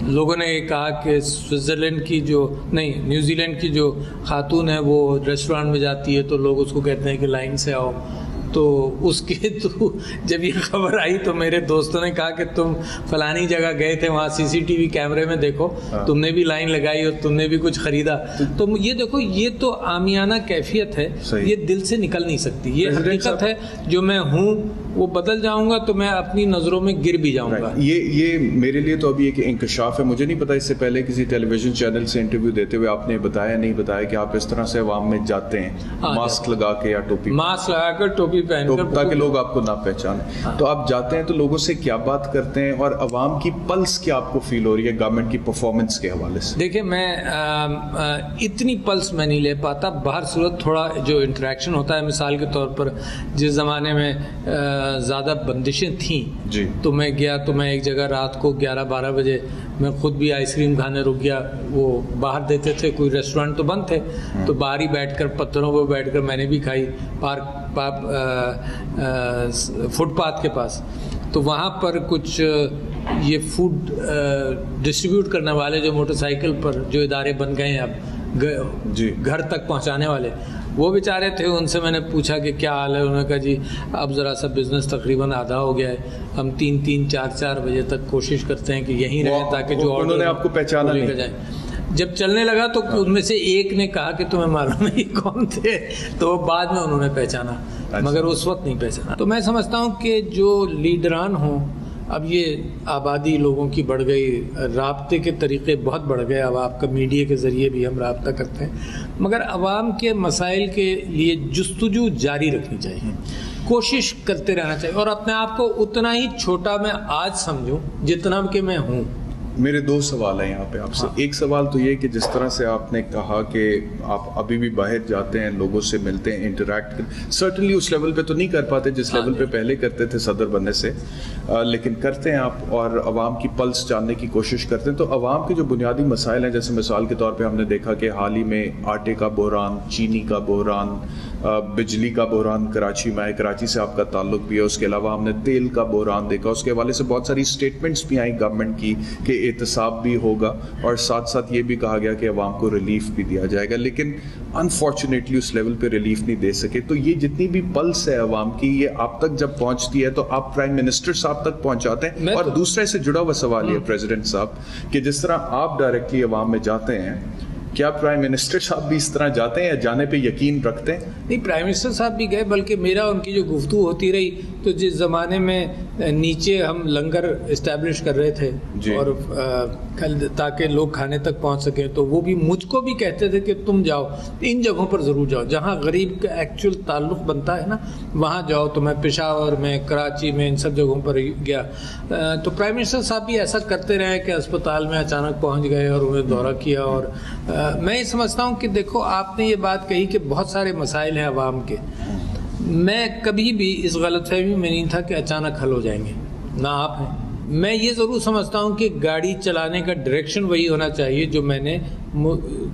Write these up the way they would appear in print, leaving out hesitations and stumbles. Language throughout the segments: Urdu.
لوگوں نے یہ کہا کہ سوئٹزرلینڈ کی نیوزی لینڈ کی جو خاتون ہے وہ ریسٹورانٹ میں جاتی ہے تو لوگ اس کو کہتے ہیں کہ لائن سے آؤ. تو اس کے تو جب یہ خبر آئی تو میرے دوستوں نے کہا کہ تم فلانی جگہ گئے تھے, وہاں سی سی ٹی وی کیمرے میں دیکھو, تم نے بھی لائن لگائی اور تم نے بھی کچھ خریدا. تو یہ دیکھو, یہ تو عامیانہ کیفیت ہے, یہ دل سے نکل نہیں سکتی. یہ حقیقت ہے, جو میں ہوں وہ بدل جاؤں گا تو میں اپنی نظروں میں گر بھی جاؤں گا. یہ میرے لیے تو ابھی ایک انکشاف ہے. مجھے نہیں پتا اس سے پہلے کسی ٹیلی ویژن چینل سے انٹرویو دیتے ہوئے آپ نے بتایا نہیں بتایا کہ آپ اس طرح سے عوام میں جاتے ہیں ماسک لگا کے یا ٹوپی, ماسک لگا کر ٹوپی پہن کر, تاکہ لوگ آپ کو نہ پہچانیں. تو آپ جاتے ہیں تو لوگوں سے کیا بات کرتے ہیں, اور عوام کی پلس کیا آپ کو فیل ہو رہی ہے گورنمنٹ کی پرفارمنس کے حوالے سے؟ دیکھیں, میں اتنی پلس میں نہیں لے پاتا. باہر صورت تھوڑا جو انٹریکشن ہوتا ہے, مثال کے طور پر جس زمانے میں زیادہ بندشیں تھیں جی, تو میں گیا تو میں ایک جگہ رات کو 11-12 بجے میں خود بھی آئس کریم کھانے رک گیا. وہ باہر دیتے تھے, کوئی ریسٹورینٹ تو بند تھے, تو باہر ہی بیٹھ کر پتھروں پہ بیٹھ کر میں نے بھی کھائی فٹ پاتھ کے پاس. تو وہاں پر کچھ یہ فوڈ ڈسٹریبیوٹ کرنے والے جو موٹر سائیکل پر جو ادارے بن گئے ہیں اب گھر تک پہنچانے والے, وہ بیچارے تھے. ان سے میں نے پوچھا کہ کیا حال ہے, انہوں نے کہا جی اب ذرا سا بزنس تقریباً آدھا ہو گیا ہے, ہم 3-4 بجے تک کوشش کرتے ہیں کہ یہیں رہیں تاکہ جو انہوں نے آپ کو پہچانا لے کر جائیں. جب چلنے لگا تو ان میں سے ایک نے کہا کہ تمہیں معلوم ہے یہ کون تھے, تو بعد میں انہوں نے پہچانا, مگر اس وقت نہیں پہچانا. تو میں سمجھتا ہوں کہ جو لیڈران ہوں, اب یہ آبادی لوگوں کی بڑھ گئی, رابطے کے طریقے بہت بڑھ گئے. اب آپ کا میڈیا کے ذریعے بھی ہم رابطہ کرتے ہیں, مگر عوام کے مسائل کے لیے جستجو جاری رکھنی چاہیے, کوشش کرتے رہنا چاہیے, اور اپنے آپ کو اتنا ہی چھوٹا میں آج سمجھوں جتنا کہ میں ہوں. میرے 2 سوال ہیں یہاں پہ آپ سے. ایک سوال تو یہ کہ جس طرح سے آپ نے کہا کہ آپ ابھی بھی باہر جاتے ہیں, لوگوں سے ملتے ہیں, انٹریکٹ سرٹنلی اس لیول پہ تو نہیں کر پاتے جس لیول پہ پہلے کرتے تھے صدر بننے سے, لیکن کرتے ہیں آپ, اور عوام کی پلس جاننے کی کوشش کرتے ہیں. تو عوام کے جو بنیادی مسائل ہیں, جیسے مثال کے طور پہ ہم نے دیکھا کہ حال ہی میں آٹے کا بحران, چینی کا بحران, بجلی کا بحران کراچی میں ہے, کراچی سے آپ کا تعلق بھی ہے. اس کے علاوہ ہم نے تیل کا بحران دیکھا, اس کے حوالے سے بہت ساری اسٹیٹمنٹس بھی آئیں گورنمنٹ کی کہ احتساب بھی ہوگا, اور ساتھ ساتھ یہ بھی کہا گیا کہ عوام کو ریلیف بھی دیا جائے گا, لیکن انفارچونیٹلی اس لیول پہ ریلیف نہیں دے سکے. تو یہ جتنی بھی پلس ہے عوام کی, یہ آپ تک جب پہنچتی ہے تو آپ پرائم منسٹر صاحب تک پہنچاتے ہیں. اور دوسرے سے جڑا ہوا سوال یہ پریزیڈنٹ صاحب کہ جس طرح آپ ڈائریکٹلی عوام میں جاتے ہیں, کیا پرائم منسٹر صاحب بھی اس طرح جاتے ہیں یا جانے پہ یقین رکھتے ہیں؟ نہیں, پرائم منسٹر صاحب بھی گئے, بلکہ میرا ان کی جو گفتگو ہوتی رہی, تو جس زمانے میں نیچے ہم لنگر اسٹیبلش کر رہے تھے اور تاکہ لوگ کھانے تک پہنچ سکیں, تو وہ بھی مجھ کو بھی کہتے تھے کہ تم جاؤ ان جگہوں پر ضرور جاؤ جہاں غریب کا ایکچوئل تعلق بنتا ہے نا, وہاں جاؤ. تو میں پشاور میں, کراچی میں, ان سب جگہوں پر گیا. تو پرائم منسٹر صاحب بھی ایسا کرتے رہے کہ اسپتال میں اچانک پہنچ گئے اور انہیں دورہ کیا. اور میں یہ سمجھتا ہوں کہ دیکھو, آپ نے یہ بات کہی کہ بہت سارے مسائل ہیں عوام کے. میں کبھی بھی اس غلط فہمی میں نہیں تھا کہ اچانک حل ہو جائیں گے, نہ آپ ہیں. میں یہ ضرور سمجھتا ہوں کہ گاڑی چلانے کا ڈائریکشن وہی ہونا چاہیے جو میں نے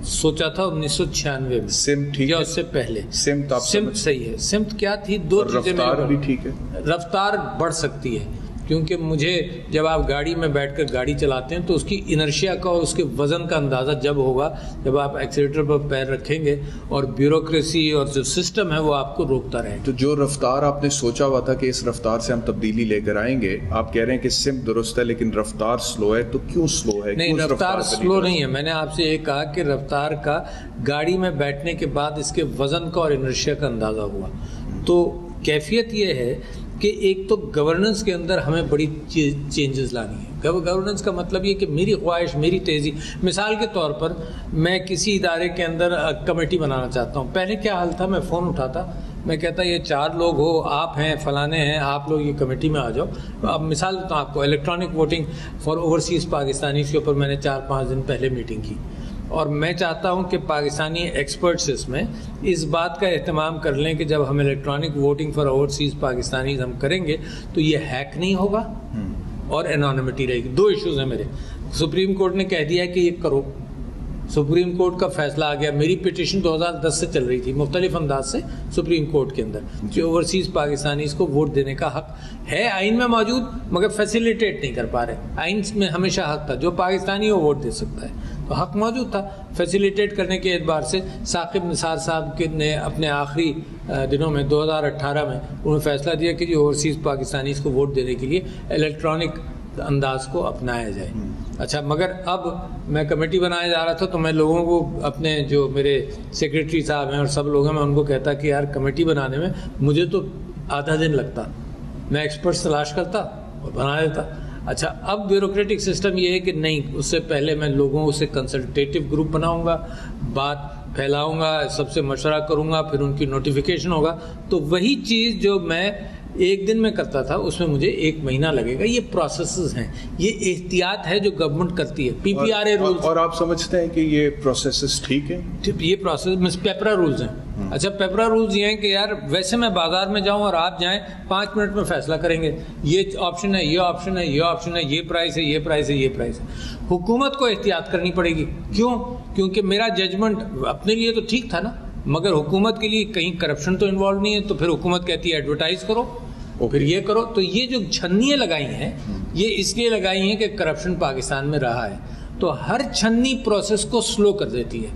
سوچا تھا 1996 میں, سمت یا اس سے پہلے. سمت صحیح ہے. سمت کیا تھی, 2 چیزیں. رفتار بھی ٹھیک ہے, رفتار بڑھ سکتی ہے, کیونکہ مجھے جب آپ گاڑی میں بیٹھ کر گاڑی چلاتے ہیں تو اس کی انرشیا کا اور اس کے وزن کا اندازہ جب ہوگا جب آپ ایکسیلیٹر پر پیر رکھیں گے, اور بیوروکریسی اور جو سسٹم ہے وہ آپ کو روکتا رہے. تو جو رفتار آپ نے سوچا ہوا تھا کہ اس رفتار سے ہم تبدیلی لے کر آئیں گے, آپ کہہ رہے ہیں کہ سمت درست ہے لیکن رفتار سلو ہے, تو کیوں سلو ہے؟ نہیں, رفتار سلو نہیں ہے. میں نے آپ سے یہ کہا کہ رفتار کا گاڑی میں بیٹھنے کے بعد اس کے وزن کا اور انرشیا کا اندازہ ہوا. تو کیفیت یہ ہے کہ ایک تو گورننس کے اندر ہمیں بڑی چینجز لانی ہے. گورننس کا مطلب یہ کہ میری خواہش, میری تیزی. مثال کے طور پر میں کسی ادارے کے اندر کمیٹی بنانا چاہتا ہوں. پہلے کیا حال تھا, میں فون اٹھاتا, میں کہتا یہ 4 لوگ ہو, آپ ہیں, فلانے ہیں, آپ لوگ یہ کمیٹی میں آ جاؤ. اب مثال دیتا ہوں آپ کو, electronic voting for overseas Pakistanis کے اوپر میں نے 4-5 دن پہلے میٹنگ کی, اور میں چاہتا ہوں کہ پاکستانی ایکسپرٹس اس میں اس بات کا اہتمام کر لیں کہ جب ہم electronic voting for overseas Pakistanis ہم کریں گے تو یہ ہیک نہیں ہوگا اور انانیمٹی رہے گی. 2 ایشوز ہیں میرے. سپریم کورٹ نے کہہ دیا ہے کہ یہ کرو, سپریم کورٹ کا فیصلہ آ گیا. میری پٹیشن 2010 سے چل رہی تھی مختلف انداز سے سپریم کورٹ کے اندر کہ اوورسیز پاکستانیز کو ووٹ دینے کا حق ہے آئین میں موجود, مگر فیسیلیٹیٹ نہیں کر پا رہے. آئین میں ہمیشہ حق تھا جو پاکستانی وہ ووٹ دے سکتا ہے, تو حق موجود تھا. فیسیلیٹیٹ کرنے کے اعتبار سے ثاقب نثار صاحب نے اپنے آخری دنوں میں 2018 میں انہوں نے فیصلہ دیا کہ جو اوورسیز پاکستانیز کو ووٹ دینے کے لیے الیکٹرانک انداز کو اپنایا جائے. اچھا, مگر اب میں کمیٹی بنایا جا رہا تھا تو میں لوگوں کو اپنے جو میرے سیکریٹری صاحب ہیں اور سب لوگ ہیں میں ان کو کہتا کہ یار کمیٹی بنانے میں مجھے تو آدھا دن لگتا, میں ایکسپرٹس تلاش کرتا اور بنا دیتا. اچھا, اب بیوروکریٹک سسٹم یہ ہے کہ نہیں, اس سے پہلے میں لوگوں سے کنسلٹیٹیو گروپ بناؤں گا, بات پھیلاؤں گا, سب سے مشورہ کروں گا, پھر ان کی نوٹیفیکیشن ہوگا. تو وہی چیز جو میں ایک دن میں کرتا تھا اس میں مجھے 1 مہینہ لگے گا. یہ پروسیسز ہیں, یہ احتیاط ہے جو گورنمنٹ کرتی ہے. پی پی آر اے رولز. اور آپ سمجھتے ہیں کہ یہ پروسیسز ٹھیک ہیں؟ یہ پروسیس پیپرا رولز ہیں. اچھا, پیپرا رولز یہ ہیں کہ یار ویسے میں بازار میں جاؤں اور آپ جائیں 5 منٹ میں فیصلہ کریں گے, یہ آپشن ہے, یہ آپشن ہے, یہ آپشن ہے, یہ پرائس ہے, یہ پرائس ہے, یہ پرائس ہے. حکومت کو احتیاط کرنی پڑے گی. کیوں؟ کیونکہ میرا ججمنٹ اپنے لیے تو ٹھیک تھا نا, مگر حکومت کے لیے کہیں کرپشن تو انوالو نہیں ہے. تو پھر حکومت کہتی ہے ایڈورٹائز کرو, پھر یہ کرو. تو یہ جو چھنیاں لگائی ہیں یہ اس لیے لگائی ہیں کہ کرپشن پاکستان میں رہا ہے, تو ہر چھنی پروسیس کو سلو کر دیتی ہے.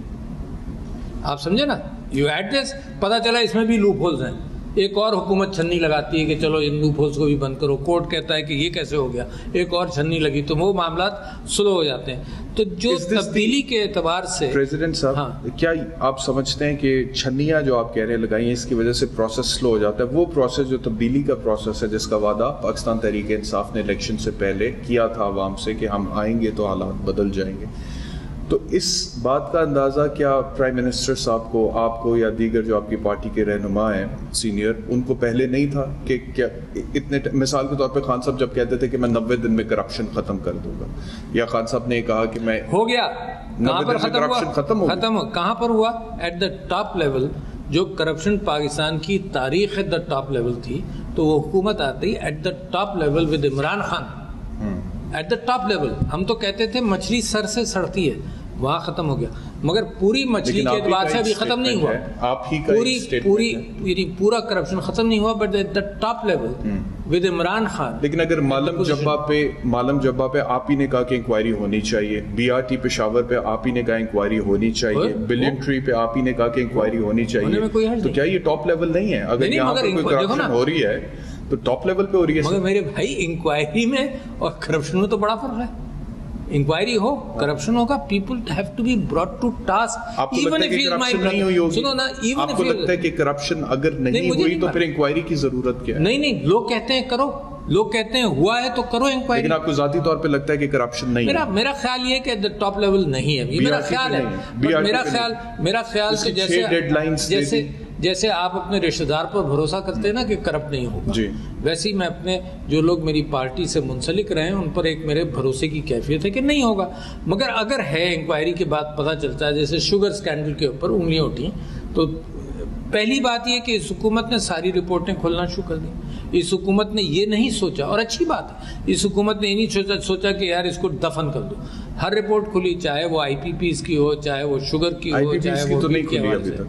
آپ سمجھے نا, یو ایڈ دس, پتہ چلا اس میں بھی لوپ ہولز ہیں, ایک اور حکومت چھنی لگاتی ہے کہ چلو ان لوپ ہولز کو بھی بند کرو. کورٹ کہتا ہے کہ یہ کیسے ہو گیا, ایک اور چھنی لگی, تو وہ معاملات سلو ہو جاتے ہیں. تو جو تبدیلی کے اعتبار سے پریزیڈنٹ صاحب, کیا آپ سمجھتے ہیں کہ چھنیاں جو آپ کہہ رہے ہیں لگائی ہیں اس کی وجہ سے پروسیس سلو ہو جاتا ہے؟ وہ پروسیس جو تبدیلی کا پروسیس ہے جس کا وعدہ پاکستان تحریک انصاف نے الیکشن سے پہلے کیا تھا عوام سے کہ ہم آئیں گے تو حالات بدل جائیں گے, تو اس بات کا اندازہ کیا پرائم منسٹر صاحب کو, آپ کو, یا دیگر جو آپ کی پارٹی کے رہنما ہیں سینئر, ان کو پہلے نہیں تھا کہ کیا اتنے, مثال کے طور پہ خان صاحب جب کہتے تھے کہ میں 90 دن میں کرپشن ختم کر دوں گا, یا خان صاحب نے کہا کہ میں ہو گیا, کہاں پر ختم ہوا؟ ختم ہو کہاں پر ہوا؟ At the top level. جو کرپشن پاکستان کی تاریخ ایٹ دا ٹاپ لیول تھی, تو وہ حکومت آتی at the top level with Imran Khan. At the top level ہم تو کہتے تھے مچھلی سر سے سڑتی ہے, وہاں ختم ہو گیا, مگر پوری مچھلی کے اعتبار سے ابھی ختم نہیں ہوا. آپ ہی کا پورا کرپشن ختم نہیں ہوا, but at the top level with Imran Khan. لیکن اگر مالم جبا پہ آپ ہی نے کہا کہ انکوائری ہونی چاہیے, بی آر ٹی پشاور پہ آپ ہی نے کہا انکوائری ہونی چاہیے, بلین ٹری پہ آپ ہی نے کہا کہ انکوائری ہونی چاہیے, تو کیا یہ ٹاپ لیول نہیں ہے؟ اگر یہاں پر کوئی کرپشن ہو رہی ہے تو ٹاپ لیول پہ ہو رہی ہے. مگر میرے بھائی انکوائری میں اور کرپشن میں تو بڑا فرق ہے. انکوائری ہو, کرپشن ہوگا, people have to be brought to task. آپ کو لگتا ہے کہ کرپشن نہیں ہوئی ہوگی؟ سنو نا, آپ کو لگتا ہے کہ کرپشن اگر نہیں ہوئی تو پھر انکوائری کی ضرورت کیا ہے؟ نہیں, لوگ کہتے ہیں کرو, لوگ کہتے ہیں ہوا ہے تو کرو انکوائری. لیکن آپ کو ذاتی طور پہ لگتا ہے کہ کرپشن نہیں ہے؟ میرا خیال یہ کہ ٹاپ لیول نہیں ہے, یہ میرا خیال ہے. میرا خیال جیسے آپ اپنے رشتہ دار پر بھروسہ کرتے ہیں نا کہ کرپٹ نہیں ہوگا, ویسے ہی میں اپنے جو لوگ میری پارٹی سے منسلک رہے ہیں ان پر ایک میرے بھروسے کی کیفیت ہے کہ نہیں ہوگا. مگر اگر ہے انکوائری کے بعد پتہ چلتا ہے, جیسے شوگر اسکینڈل کے اوپر انگلیاں اٹھی, تو پہلی بات یہ کہ اس حکومت نے ساری رپورٹیں کھولنا شروع کر دی. اس حکومت نے یہ نہیں سوچا, اور اچھی بات ہے, اس حکومت نے یہ نہیں سوچا کہ یار اس کو دفن کر دو. ہر رپورٹ کھلی, چاہے وہ آئی پی پیز کی ہو, چاہے وہ شوگر کی ہو, چاہے وہ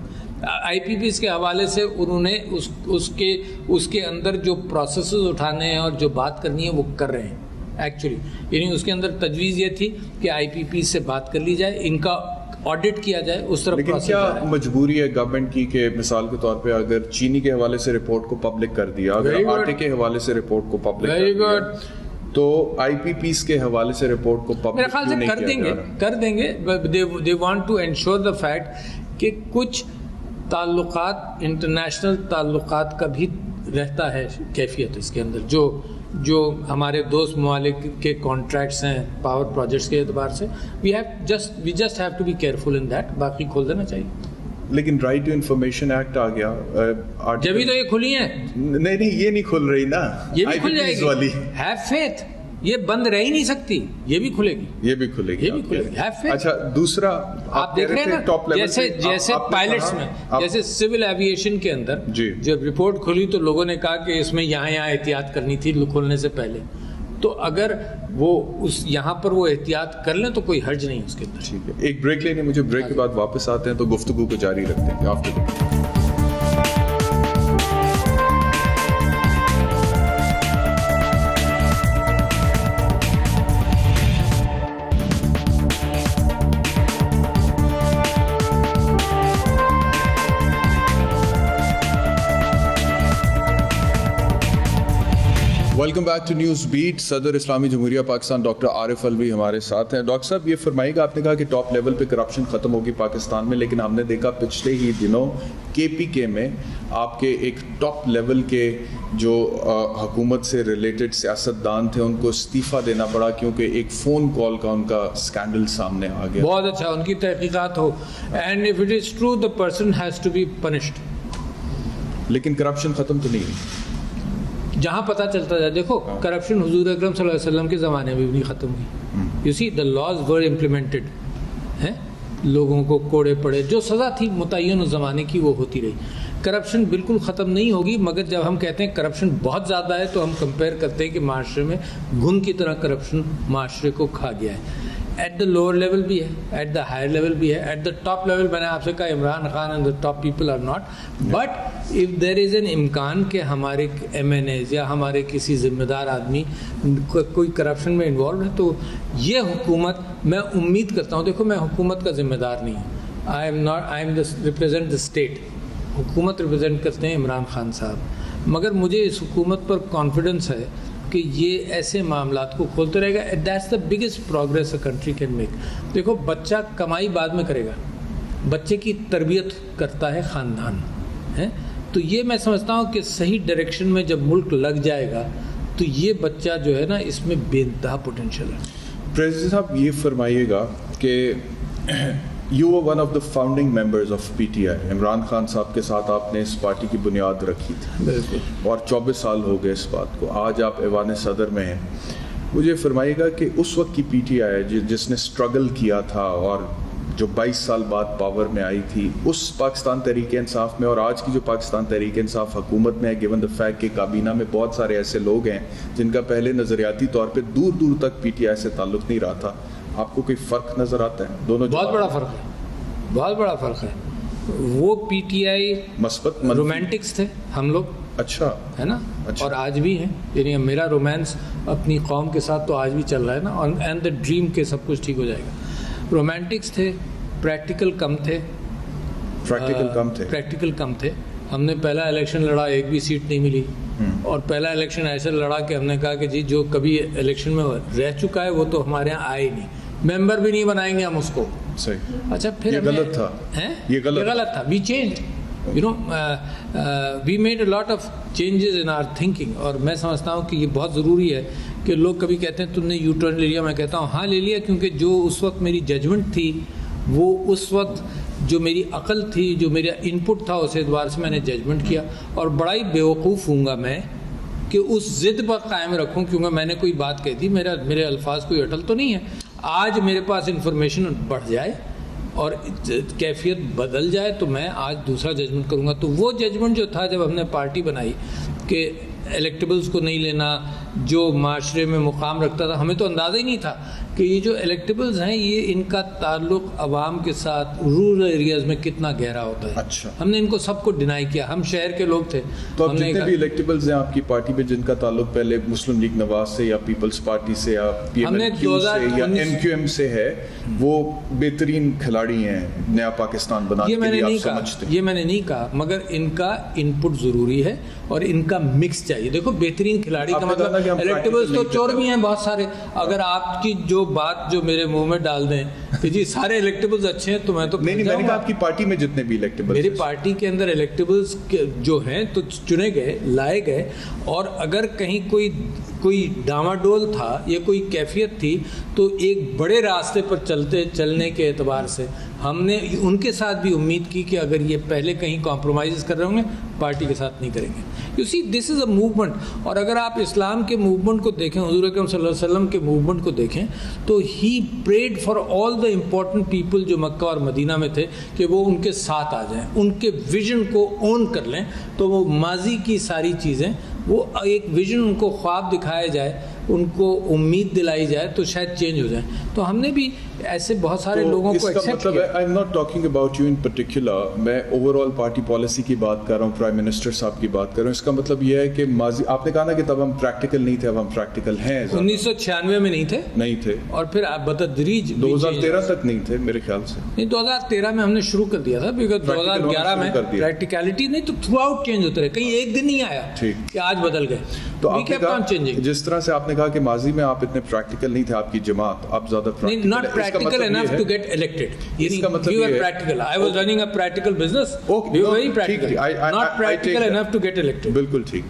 آئی پی پیز کے حوالے سے انہوں نے اس کے اندر جو پروسیسز اٹھانے ہیں اور جو بات کرنی ہے وہ کر رہے ہیں ایکچولی. یعنی اس کے اندر تجویز یہ تھی کہ آئی پی پیز سے بات کر لی جائے, ان کا آڈٹ کیا جائے, اس طرح. لیکن کیا مجبوری ہے گورنمنٹ کی کہ مثال کے طور پہ اگر چینی کے حوالے سے رپورٹ کو پبلک کر دیا, اگر آٹے کے حوالے سے رپورٹ کو پبلک کر دیا, تو آئی پی پیز کے حوالے سے رپورٹ کو پبلک میرے خیال سے کر دیں گے. They want to ensure the fact کہ کچھ تعلقات, انٹرنیشنل تعلقات کا بھی رہتا ہے کیفیت اس کے اندر, جو ہمارے دوست ممالک کے کانٹریکٹس ہیں پاور پروجیکٹس کے اعتبار سے. We just have to be careful in that. باقی کھول دینا چاہیے. لیکن رائٹ ٹو انفارمیشن ایکٹ آ گیا, جبھی تو یہ کھلی ہیں. نہیں یہ نہیں کھل رہی نا, یہ بھی کھل جائے گی. ہیو فیتھ, یہ بند رہ ہی نہیں سکتی, یہ بھی کھلے گی. اچھا, دوسرا آپ دیکھ رہے ہیں نا, جیسے پائلٹس میں, جیسے سول ایویشن کے اندر جب رپورٹ کھلی تو لوگوں نے کہا کہ اس میں یہاں احتیاط کرنی تھی کھولنے سے پہلے. تو اگر وہ اس یہاں پر وہ احتیاط کر لیں تو کوئی حرج نہیں اس کے اندر. ٹھیک ہے, ایک بریک لینے مجھے, بریک کے بعد واپس آتے ہیں تو گفتگو کو جاری رکھتے ہیں after. Welcome back to news beat. صدر اسلامی جمہوریہ پاکستان ڈاکٹر عارف الوی ہمارے ساتھ ہیں. ڈاکٹر صاحب یہ فرمائیے گا, آپ نے کہا کہ ٹاپ لیول پہ کرپشن ختم ہوگی پاکستان میں, لیکن ہم نے دیکھا پچھلے ہی دنوں کے پی کے میں آپ کے ایک ٹاپ لیول کے جو حکومت سے ریلیٹڈ سیاستدان تھے ان کو استعفیٰ دینا پڑا کیونکہ ایک فون کال کا ان کا اسکینڈل سامنے آ گیا. بہت اچھا, ان کی تحقیقات ہو, and if it is true the person has to be punished. لیکن کرپشن ختم تو نہیں ہوئی جہاں پتہ چلتا جائے. دیکھو کرپشن حضور اکرم صلی اللہ علیہ وسلم کے زمانے میں بھی نہیں ختم ہوئی. You see the laws were implemented ہیں, لوگوں کو کوڑے پڑے, جو سزا تھی متعین اس زمانے کی وہ ہوتی رہی. کرپشن بالکل ختم نہیں ہوگی, مگر جب ہم کہتے ہیں کرپشن بہت زیادہ ہے تو ہم کمپیئر کرتے ہیں کہ معاشرے میں گھن کی طرح کرپشن معاشرے کو کھا گیا ہے. ایٹ دا لوور لیول بھی ہے, ایٹ دا ہائر لیول بھی ہے, ایٹ دا ٹاپ لیول میں نے آپ سے کہا Imran Khan and the top people are not. But if there is an امکان کہ ہمارے ایم این ایز یا ہمارے کسی ذمہ دار آدمی کوئی کرپشن میں انوالو ہے تو یہ حکومت, میں امید کرتا ہوں, دیکھو میں حکومت کا ذمہ دار نہیں ہوں, I am represent the state. حکومت ریپرزینٹ کرتے ہیں عمران خان صاحب, مگر مجھے اس حکومت پر کانفیڈنس ہے کہ یہ ایسے معاملات کو کھولتے رہے گا. That's the biggest progress a country can make. دیکھو بچہ کمائی بعد میں کرے گا, بچے کی تربیت کرتا ہے خاندان ہے, تو یہ میں سمجھتا ہوں کہ صحیح ڈائریکشن میں جب ملک لگ جائے گا تو یہ بچہ جو ہے نا اس میں بے انتہا پوٹینشیل ہے. پریزیڈنٹ صاحب یہ فرمائیے گا کہ you were one of the founding members of P T I. Imran Khan صاحب کے ساتھ آپ نے اس پارٹی کی بنیاد رکھی تھی, بالکل, اور 24 سال ہو گئے اس بات کو. آج آپ ایوان صدر میں ہیں. مجھے فرمائیے گا کہ اس وقت کی پی ٹی آئی جس نے اسٹرگل کیا تھا اور جو 22 سال بعد پاور میں آئی تھی, اس پاکستان تحریک انصاف میں اور آج کی جو پاکستان تحریک انصاف حکومت میں ہے, گیون دا فیکٹ کہ کابینہ میں بہت سارے ایسے لوگ ہیں جن کا پہلے نظریاتی طور پہ دور دور تک پی ٹی آئی سے تعلق نہیں رہا تھا, آپ کو کوئی فرق نظر آتا ہے دونوں؟ بہت بڑا فرق ہے, بہت بڑا فرق ہے. وہ پی ٹی آئی مثبت رومانٹکس تھے ہم لوگ, اچھا ہے نا, اور آج بھی ہیں. یعنی میرا رومانس اپنی قوم کے ساتھ تو آج بھی چل رہا ہے نا, اینڈ دا ڈریم کے سب کچھ ٹھیک ہو جائے گا. رومانٹکس تھے, پریکٹیکل کم تھے, پریکٹیکل کم تھے. ہم نے پہلا الیکشن لڑا, ایک بھی سیٹ نہیں ملی, اور پہلا الیکشن ایسے لڑا کہ ہم نے کہا کہ جی جو کبھی الیکشن میں رہ چکا ہے وہ تو ہمارے یہاں آئے نہیں, ممبر بھی نہیں بنائیں گے ہم اس کو. صحیح. اچھا پھر یہ غلط تھا, یہ غلط تھا. We change, you know, we made a lot of changes in our thinking. اور میں سمجھتا ہوں کہ یہ بہت ضروری ہے کہ لوگ کبھی کہتے ہیں تم نے یو ٹرن لے لیا. میں کہتا ہوں ہاں لے لیا, کیونکہ جو اس وقت میری ججمنٹ تھی, وہ اس وقت جو میری عقل تھی, جو میرا ان پٹ تھا, اس اعتبار سے میں نے ججمنٹ کیا. اور بڑا ہی بیوقوف ہوں گا میں کہ اس ضد پر قائم رکھوں کیونکہ میں نے کوئی بات کہی تھی, میرے الفاظ کوئی اٹل تو نہیں ہے. آج میرے پاس انفارمیشن بڑھ جائے اور کیفیت بدل جائے تو میں آج دوسرا ججمنٹ کروں گا. تو وہ ججمنٹ جو تھا جب ہم نے پارٹی بنائی کہ الیکٹیبلز کو نہیں لینا, جو معاشرے میں مقام رکھتا تھا, ہمیں تو اندازہ ہی نہیں تھا کہ یہ جو الیکٹیبلز ہیں یہ ان کا تعلق عوام کے ساتھ رورل ایریاز میں کتنا گہرا ہوتا ہے. اچھا, ہم نے ان کو سب کو ڈینائی کیا. ہم شہر کے لوگ تھے. تو اب جتنے بھی الیکٹیبلز ہیں آپ کی پارٹی میں جن کا تعلق پہلے مسلم لیگ نواز سے یا پیپلز پارٹی سے یا پی ایم ایل کیو سے یا ایم کیو ایم سے ہے, وہ بہترین کھلاڑی ہیں نیا پاکستان بنانے کے لیے, آپ سمجھتے ہیں؟ یہ میں نے نہیں کہا, مگر ان کا ان پٹ ضروری ہے اور ان کا مکس چاہیے. دیکھو بہترین کھلاڑی کا مطلب الیکٹیبلز تو چور بھی ہیں بہت سارے. اگر آپ کی جو بات جو میرے منہ میں ڈال دیں کہ جی سارے الیکٹیبلز اچھے ہیں تو میں تو نہیں, میں نے کہا آپ کی پارٹی میں جتنے بھی الیکٹیبلز, میری پارٹی کے اندر الیکٹیبلز جو ہیں تو چنے گئے, لائے گئے. اور اگر کہیں کوئی ڈاواڈول تھا یا کوئی کیفیت تھی تو ایک بڑے راستے پر چلنے کے اعتبار سے ہم نے ان کے ساتھ بھی امید کی کہ اگر یہ پہلے کہیں کمپرومائز کر رہے ہوں گے پارٹی کے ساتھ نہیں کریں گے. You see this is a movement. اور اگر آپ اسلام کے موومنٹ کو دیکھیں, حضور اکرم صلی اللہ علیہ وسلم کے موومنٹ کو دیکھیں, تو ہی پریڈ for all the important people جو مکہ اور مدینہ میں تھے کہ وہ ان کے ساتھ آ جائیں, ان کے ویژن کو اون کر لیں. تو وہ ماضی کی ساری چیزیں, وہ ایک ویژن ان کو خواب دکھایا جائے ان کو امید دلائی جائے تو شاید چینج ہو جائے. تو ہم نے بھی ایسے بہت سارے لوگوں کو ایکسیپٹ کیا. آئی am not talking about you in particular, میں اوور آل پارٹی پالیسی کی بات کر رہا ہوں, پرائم منسٹر صاحب کی بات کر رہا ہوں. اس کا مطلب یہ ہے کہ ماضی, آپ نے کہا نا کہ تب ہم پریکٹیکل نہیں تھے, اب ہم پریکٹیکل ہیں. 1996 میں نہیں تھے اور پھر آپ بتدریج 2013 تک نہیں تھے میرے خیال سے. نہیں 2013 میں ہم نے شروع کر دیا تھا, بیکاز 2011 میں پریکٹیکلٹی نہیں تو تھرو آؤٹ چینج ہوتے رہے, کہیں ایک دن نہیں آیا کہ آج بدل گئے. تو آپ نے کہا, جس طرح سے آپ نے کہا کہ ماضی میں آپ اتنے پریکٹیکل نہیں تھے, آپ کی جماعت اب زیادہ not practical enough to get elected. اس کا مطلب we were practical. I was running a practical business. We were very practical. Not practical enough to get elected. بالکل ٹھیک.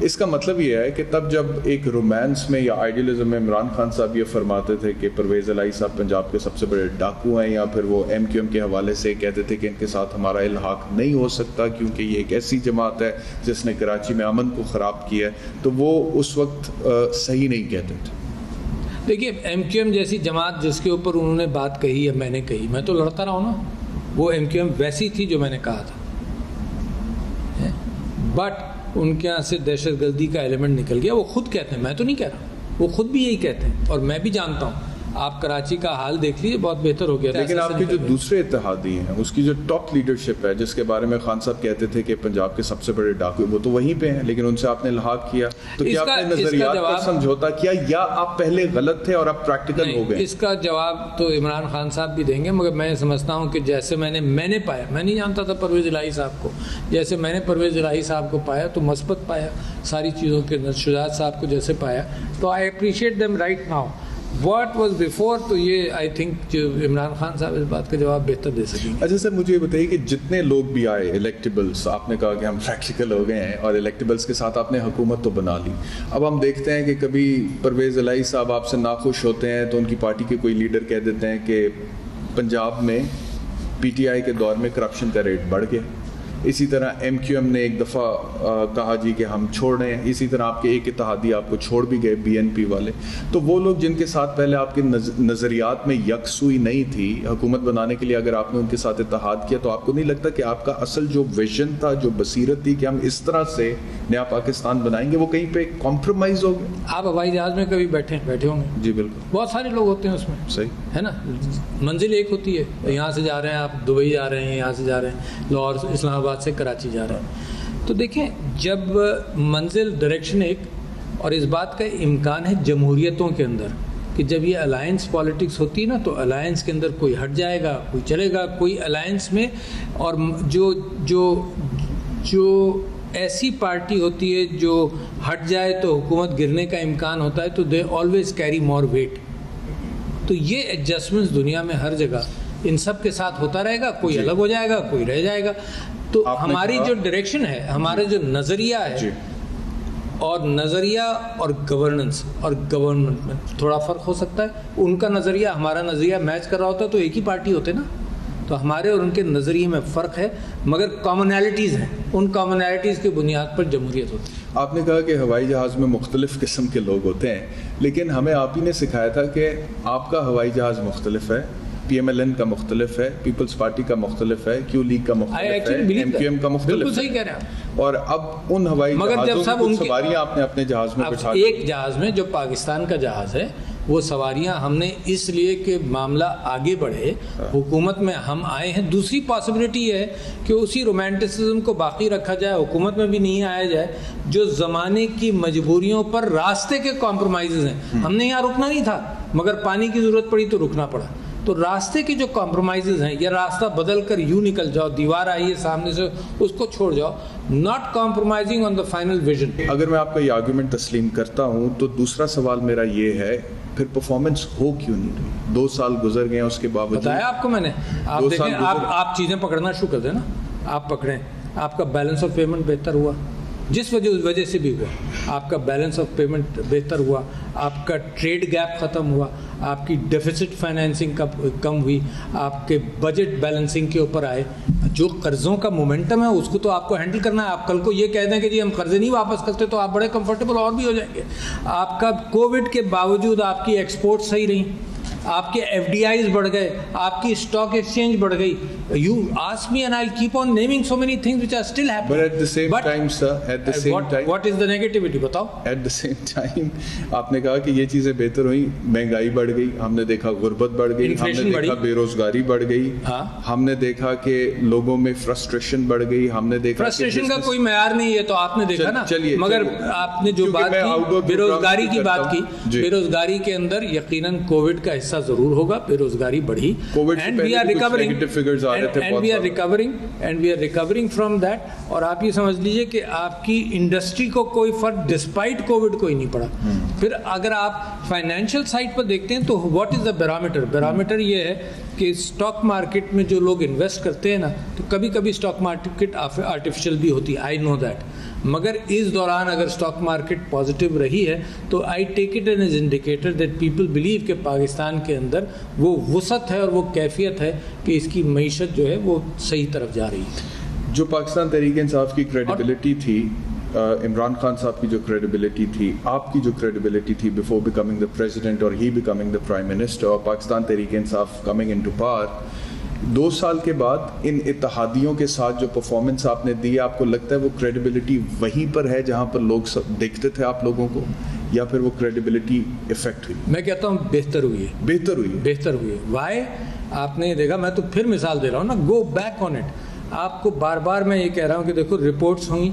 اس کا مطلب یہ ہے کہ تب جب ایک رومانس میں یا آئیڈیلزم میں عمران خان صاحب یہ فرماتے تھے کہ پرویز الہی صاحب پنجاب کے سب سے بڑے ڈاکو ہیں, یا پھر وہ ایم کیو ایم کے حوالے سے کہتے تھے کہ ان کے ساتھ ہمارا الحاق نہیں ہو سکتا کیونکہ یہ ایک ایسی جماعت ہے جس نے کراچی میں امن کو خراب کیا ہے, تو وہ اس وقت صحیح نہیں کہتے تھے. دیکھیے ایم کیو ایم جیسی جماعت جس کے اوپر انہوں نے بات کہی یا میں نے کہی, میں تو لڑتا رہا ہوں نا. وہ ایم کیو ایم ویسی تھی جو میں نے کہا تھا, بٹ ان کے یہاں سے دہشت گردی کا ایلیمنٹ نکل گیا. وہ خود کہتے ہیں, میں تو نہیں کہہ رہا, وہ خود بھی یہی کہتے ہیں, اور میں بھی جانتا ہوں. آپ کراچی کا حال دیکھ لیجیے, بہت بہتر ہو گیا. لیکن آپ کے جو دوسرے اتحادی ہیں, اس کی جو ٹاپ لیڈرشپ ہے, جس کے بارے میں خان صاحب کہتے تھے کہ پنجاب کے سب سے بڑے ڈاکو, وہ تو وہیں پہ ہیں, لیکن ان سے آپ نے الحاق کیا. تو کیا آپ نے نظریات کا سمجھوتا کیا, یا آپ پہلے غلط تھے اور اب پریکٹیکل ہو گئے؟ اس کا جواب تو عمران خان صاحب بھی دیں گے, مگر میں سمجھتا ہوں کہ جیسے میں نے پایا, میں نہیں جانتا تھا پرویز الہی صاحب کو, جیسے میں نے پرویز الہی صاحب کو پایا تو مثبت پایا ساری چیزوں کے. شجاعت صاحب کو جیسے پایا, تو I appreciate them right now. What was before, تو یہ آئی تھنک جو عمران خان صاحب اس بات کا جواب بہتر دے سکیں گے. اچھا سر, مجھے یہ بتائیے کہ جتنے لوگ بھی آئے الیکٹیبلس, آپ نے کہا کہ ہم پریکٹیکل ہو گئے ہیں اور الیکٹیبلس کے ساتھ آپ نے حکومت تو بنا لی. اب ہم دیکھتے ہیں کہ کبھی پرویز الہی صاحب آپ سے ناخوش ہوتے ہیں تو ان کی پارٹی کے کوئی لیڈر کہہ دیتے ہیں کہ پنجاب میں پی ٹی آئی کے دور میں کرپشن کا ریٹ بڑھ گیا. اسی طرح ایم کیو ایم نے ایک دفعہ کہا جی کہ ہم چھوڑ رہے ہیں. اسی طرح آپ کے ایک اتحادی آپ کو چھوڑ بھی گئے, بی این پی والے. تو وہ لوگ جن کے ساتھ پہلے آپ کے نظریات میں یکسوئی نہیں تھی, حکومت بنانے کے لیے اگر آپ نے ان کے ساتھ اتحاد کیا, تو آپ کو نہیں لگتا کہ آپ کا اصل جو ویژن تھا, جو بصیرت تھی کہ ہم اس طرح سے نیا پاکستان بنائیں گے, وہ کہیں پہ کمپرومائز ہو گئے؟ آپ ہوائی جہاز میں کبھی بیٹھے ہوں گے؟ جی بالکل, بہت سارے لوگ ہوتے ہیں اس میں, صحیح ہے نا. منزل ایک ہوتی ہے, یہاں سے جا رہے ہیں آپ دبئی جا رہے ہیں, یہاں سے جا رہے ہیں لاہور, اسلام آباد سے کراچی جا رہے ہیں. تو دیکھیں, جب منزل ڈائریکشن ایک, اور اس بات کا امکان ہے جمہوریتوں کے اندر کہ جب یہ الائنس پالیٹکس ہوتی ہے نا, تو الائنس کے اندر کوئی ہٹ جائے گا, کوئی چلے گا, کوئی الائنس میں. اور جو ایسی پارٹی ہوتی ہے جو ہٹ جائے تو حکومت گرنے کا امکان ہوتا ہے, تو they always carry more weight. تو یہ ایڈجسٹمنٹس دنیا میں ہر جگہ ان سب کے ساتھ ہوتا رہے گا, کوئی الگ ہو جائے گا, کوئی رہ جائے گا. تو ہماری جو ڈائریکشن ہے, ہمارا جو نظریہ ہے, اور نظریہ اور گورننس اور گورنمنٹ میں تھوڑا فرق ہو سکتا ہے. ان کا نظریہ ہمارا نظریہ میچ کر رہا ہوتا تو ایک ہی پارٹی ہوتے نا. تو ہمارے اور ان کے نظریے میں فرق ہے, مگر کامنالٹیز ہیں. ان کامنالٹیز کی بنیاد پر جمہوریت ہوتی ہے. آپ نے کہا کہ ہوائی جہاز میں مختلف قسم کے لوگ ہوتے ہیں, لیکن ہمیں آپ ہی نے سکھایا تھا کہ آپ کا ہوائی جہاز مختلف ہے, پی ایم ایل این کا مختلف ہے, پیپلز پارٹی کا مختلف ہے, کیو لیگ کا مختلف ہے, ایم کیو ایم کا مختلف ہے. بالکل صحیح کہہ رہے ہیں. اور اب ان ہوائی جہازوں کی سواریاں آپ نے اپنے جہاز میں بٹھا دی. ایک جہاز میں جو پاکستان کا جہاز ہے, وہ سواریاں ہم نے اس لیے کہ معاملہ آگے بڑھے, حکومت میں ہم آئے ہیں. دوسری پاسبلٹی یہ ہے کہ اسی رومانٹسزم کو باقی رکھا جائے, حکومت میں بھی نہیں آیا جائے. جو زمانے کی مجبوریوں پر راستے کے کمپرومائزز ہیں, ہم نے یہاں رکنا نہیں تھا مگر پانی کی ضرورت پڑی تو رکنا پڑا. تو راستے کے جو کمپرومائزز ہیں, یا راستہ بدل کر یوں نکل جاؤ, دیوار آئی ہے سامنے سے اس کو چھوڑ جاؤ, not compromising on the final vision. اگر میں آپ کا یہ آرگومنٹ تسلیم کرتا ہوں, تو دوسرا سوال میرا یہ ہے, پھر پرفارمنس ہو کیوں نہیں رہی؟ 2 سال گزر گئے ہیں, اس کے باوجود بتایا آپ کو میں نے. آپ دیکھیں, آپ چیزیں پکڑنا شروع کر دیں نا, آپ پکڑیں, آپ کا بیلنس آف پیمنٹ بہتر ہوا, جس وجہ سے بھی ہوا. آپ کا بیلنس آف پیمنٹ بہتر ہوا, آپ کا ٹریڈ گیپ ختم ہوا, آپ کی ڈیفیسٹ فائنینسنگ کا کم ہوئی, آپ کے بجٹ بیلنسنگ کے اوپر آئے. جو قرضوں کا مومنٹم ہے اس کو تو آپ کو ہینڈل کرنا ہے. آپ کل کو یہ کہہ دیں کہ جی ہم قرضے نہیں واپس کرتے, تو آپ بڑے کمفرٹیبل اور بھی ہو جائیں گے. آپ کا کووڈ کے باوجود آپ کی ایکسپورٹ صحیح رہی, آپ کے FDIs بڑھ گئے, آپ کی اسٹاک ایکسچینج بڑھ گئی. You ask me and I'll keep on naming so many things which are still happening. But at the same time, sir, at the same time, what is the negativity? بتاؤ. At the same time, آپ نے کہا کہ یہ چیزیں بہتر ہوئی, مہنگائی بڑھ گئی, ہم نے دیکھا غربت بڑھ گئی, ہم نے دیکھا بے روزگاری بڑھ گئی, ہم نے دیکھا کہ لوگوں میں فرسٹریشن بڑھ گئی, ہم نے دیکھا فرسٹریشن کا کوئی معیار نہیں ہے, تو آپ نے دیکھا نا. مگر آپ نے جو بات کی بے روزگاری کی بات کی, بے روزگاری کے اندر یقیناً کووڈ کا حصہ ضرور ہوگا. بے روزگاری بڑھی, and we are recovering from that. اور آپ یہ سمجھ لیجئے کہ آپ کی انڈسٹری کو کوئی فرق ڈسپائٹ کووڈ کوئی نہیں پڑا. پھر اگر آپ فائنینشیل سائٹ پر دیکھتے ہیں تو واٹ از دا بیرامیٹر؟ بیرامیٹر یہ ہے کہ اسٹاک مارکیٹ میں جو لوگ انویسٹ کرتے ہیں نا, تو کبھی کبھی اسٹاک مارکیٹ آرٹیفیشیل بھی ہوتی ہے, آئی نو دیٹ. مگر اس دوران اگر اسٹاک مارکیٹ پازیٹیو رہی ہے تو I take it as indicator that people believe کہ پاکستان کے اندر وہ وسعت ہے اور وہ کیفیت ہے کہ اس کی معیشت جو ہے وہ صحیح طرف جا رہی ہے. جو پاکستان تحریک انصاف کی کریڈیبلٹی تھی, عمران خان صاحب کی جو کریڈیبلٹی تھی, آپ کی جو کریڈیبلٹی تھی بفور بیکمنگ دا پریزیڈنٹ اور ہی بیکمنگ دا پرائم منسٹر, اور Pakistan Tehreek Insaf coming into power, 2 سال کے بعد ان اتحادیوں کے ساتھ جو پرفارمنس آپ نے دی, آپ کو لگتا ہے وہ کریڈیبلٹی وہیں پر ہے جہاں پر لوگ دیکھتے تھے آپ لوگوں کو, یا پھر وہ کریڈیبلٹی افیکٹ ہوئی؟ میں کہتا ہوں بہتر ہوئی ہے. بہتر ہوئی ہے. وائی؟ آپ نے دیکھا, میں تو پھر مثال دے رہا ہوں نا, گو بیک آن اٹ. آپ کو بار بار میں یہ کہہ رہا ہوں کہ دیکھو رپورٹس ہوئیں,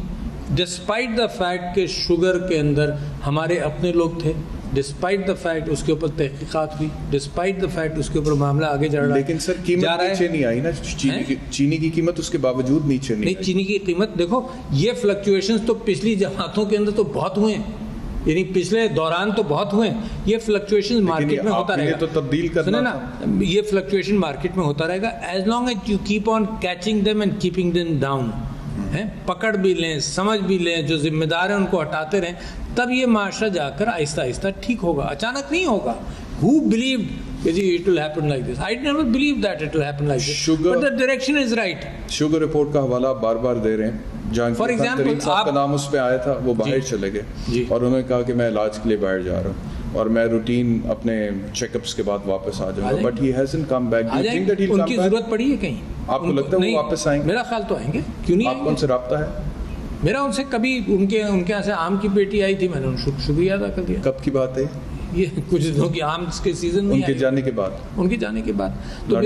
ڈسپائٹ دا فیکٹ کہ شوگر کے اندر ہمارے اپنے لوگ تھے, ڈسپائٹ دا فیکٹ اس کے اوپر تحقیقات ہوئی, ڈسپائٹ دا فیکٹ اس کے اوپر معاملہ آگے جا رہا ہے. لیکن سر قیمت نیچے نہیں آئی نا, چینی کی قیمت اس کے باوجود نیچے نہیں آئی. چینی کی قیمت دیکھو, یہ فلکچویشنز تو پچھلی جماعتوں کے اندر تو بہت ہوئے ہیں, یعنی پچھلے دوران تو بہت ہوئے ہیں. یہ فلکچویشن مارکیٹ میں ہوتا رہے گا, تو تبدیل کرنا نا, یہ فلکچویشن مارکیٹ میں ہوتا رہے گا as long as you keep on catching them and keeping them down. پکڑ بھی لیں, سمجھ بھی لیں, جو ذمہ دار ہیں ان کو ہٹاتے رہیں, تب یہ معاشرہ جا کر آہستہ آہستہ ٹھیک ہوگا. اچانک نہیں ہوگا. Who believed that it will happen like this? I never believed that it will happen like this. But the direction is right. Sugar report کا حوالہ بار بار دے رہے ہیں. For example, صاحب کا نام اس پہ آیا تھا, وہ باہر چلے گئے اور انہوں نے کہا کہ میں علاج کے لیے باہر جا رہا ہوں اور میں روٹین اپنے چیک اپس کے بعد واپس آ جاؤں گا. But he hasn't come back. Do you think that he will come back? ان کی ضرورت پڑی ہے کہیں؟ آپ کو لگتا ہے وہ واپس آئیں گے؟ میرا خیال تو آئیں گے. کیوں نہیں؟ آپ کو ان سے رابطہ ہے؟ میرا ان سے کبھی, ان کے یہاں سے آم کی پیٹی آئی تھی, میں نے ان کو شکریہ ادا کر دیا. کب کی بات ہے یہ؟ کچھ دنوں کی آم کے سیزن میں, ان کے جانے کے بعد. ان کے جانے کے بعد تو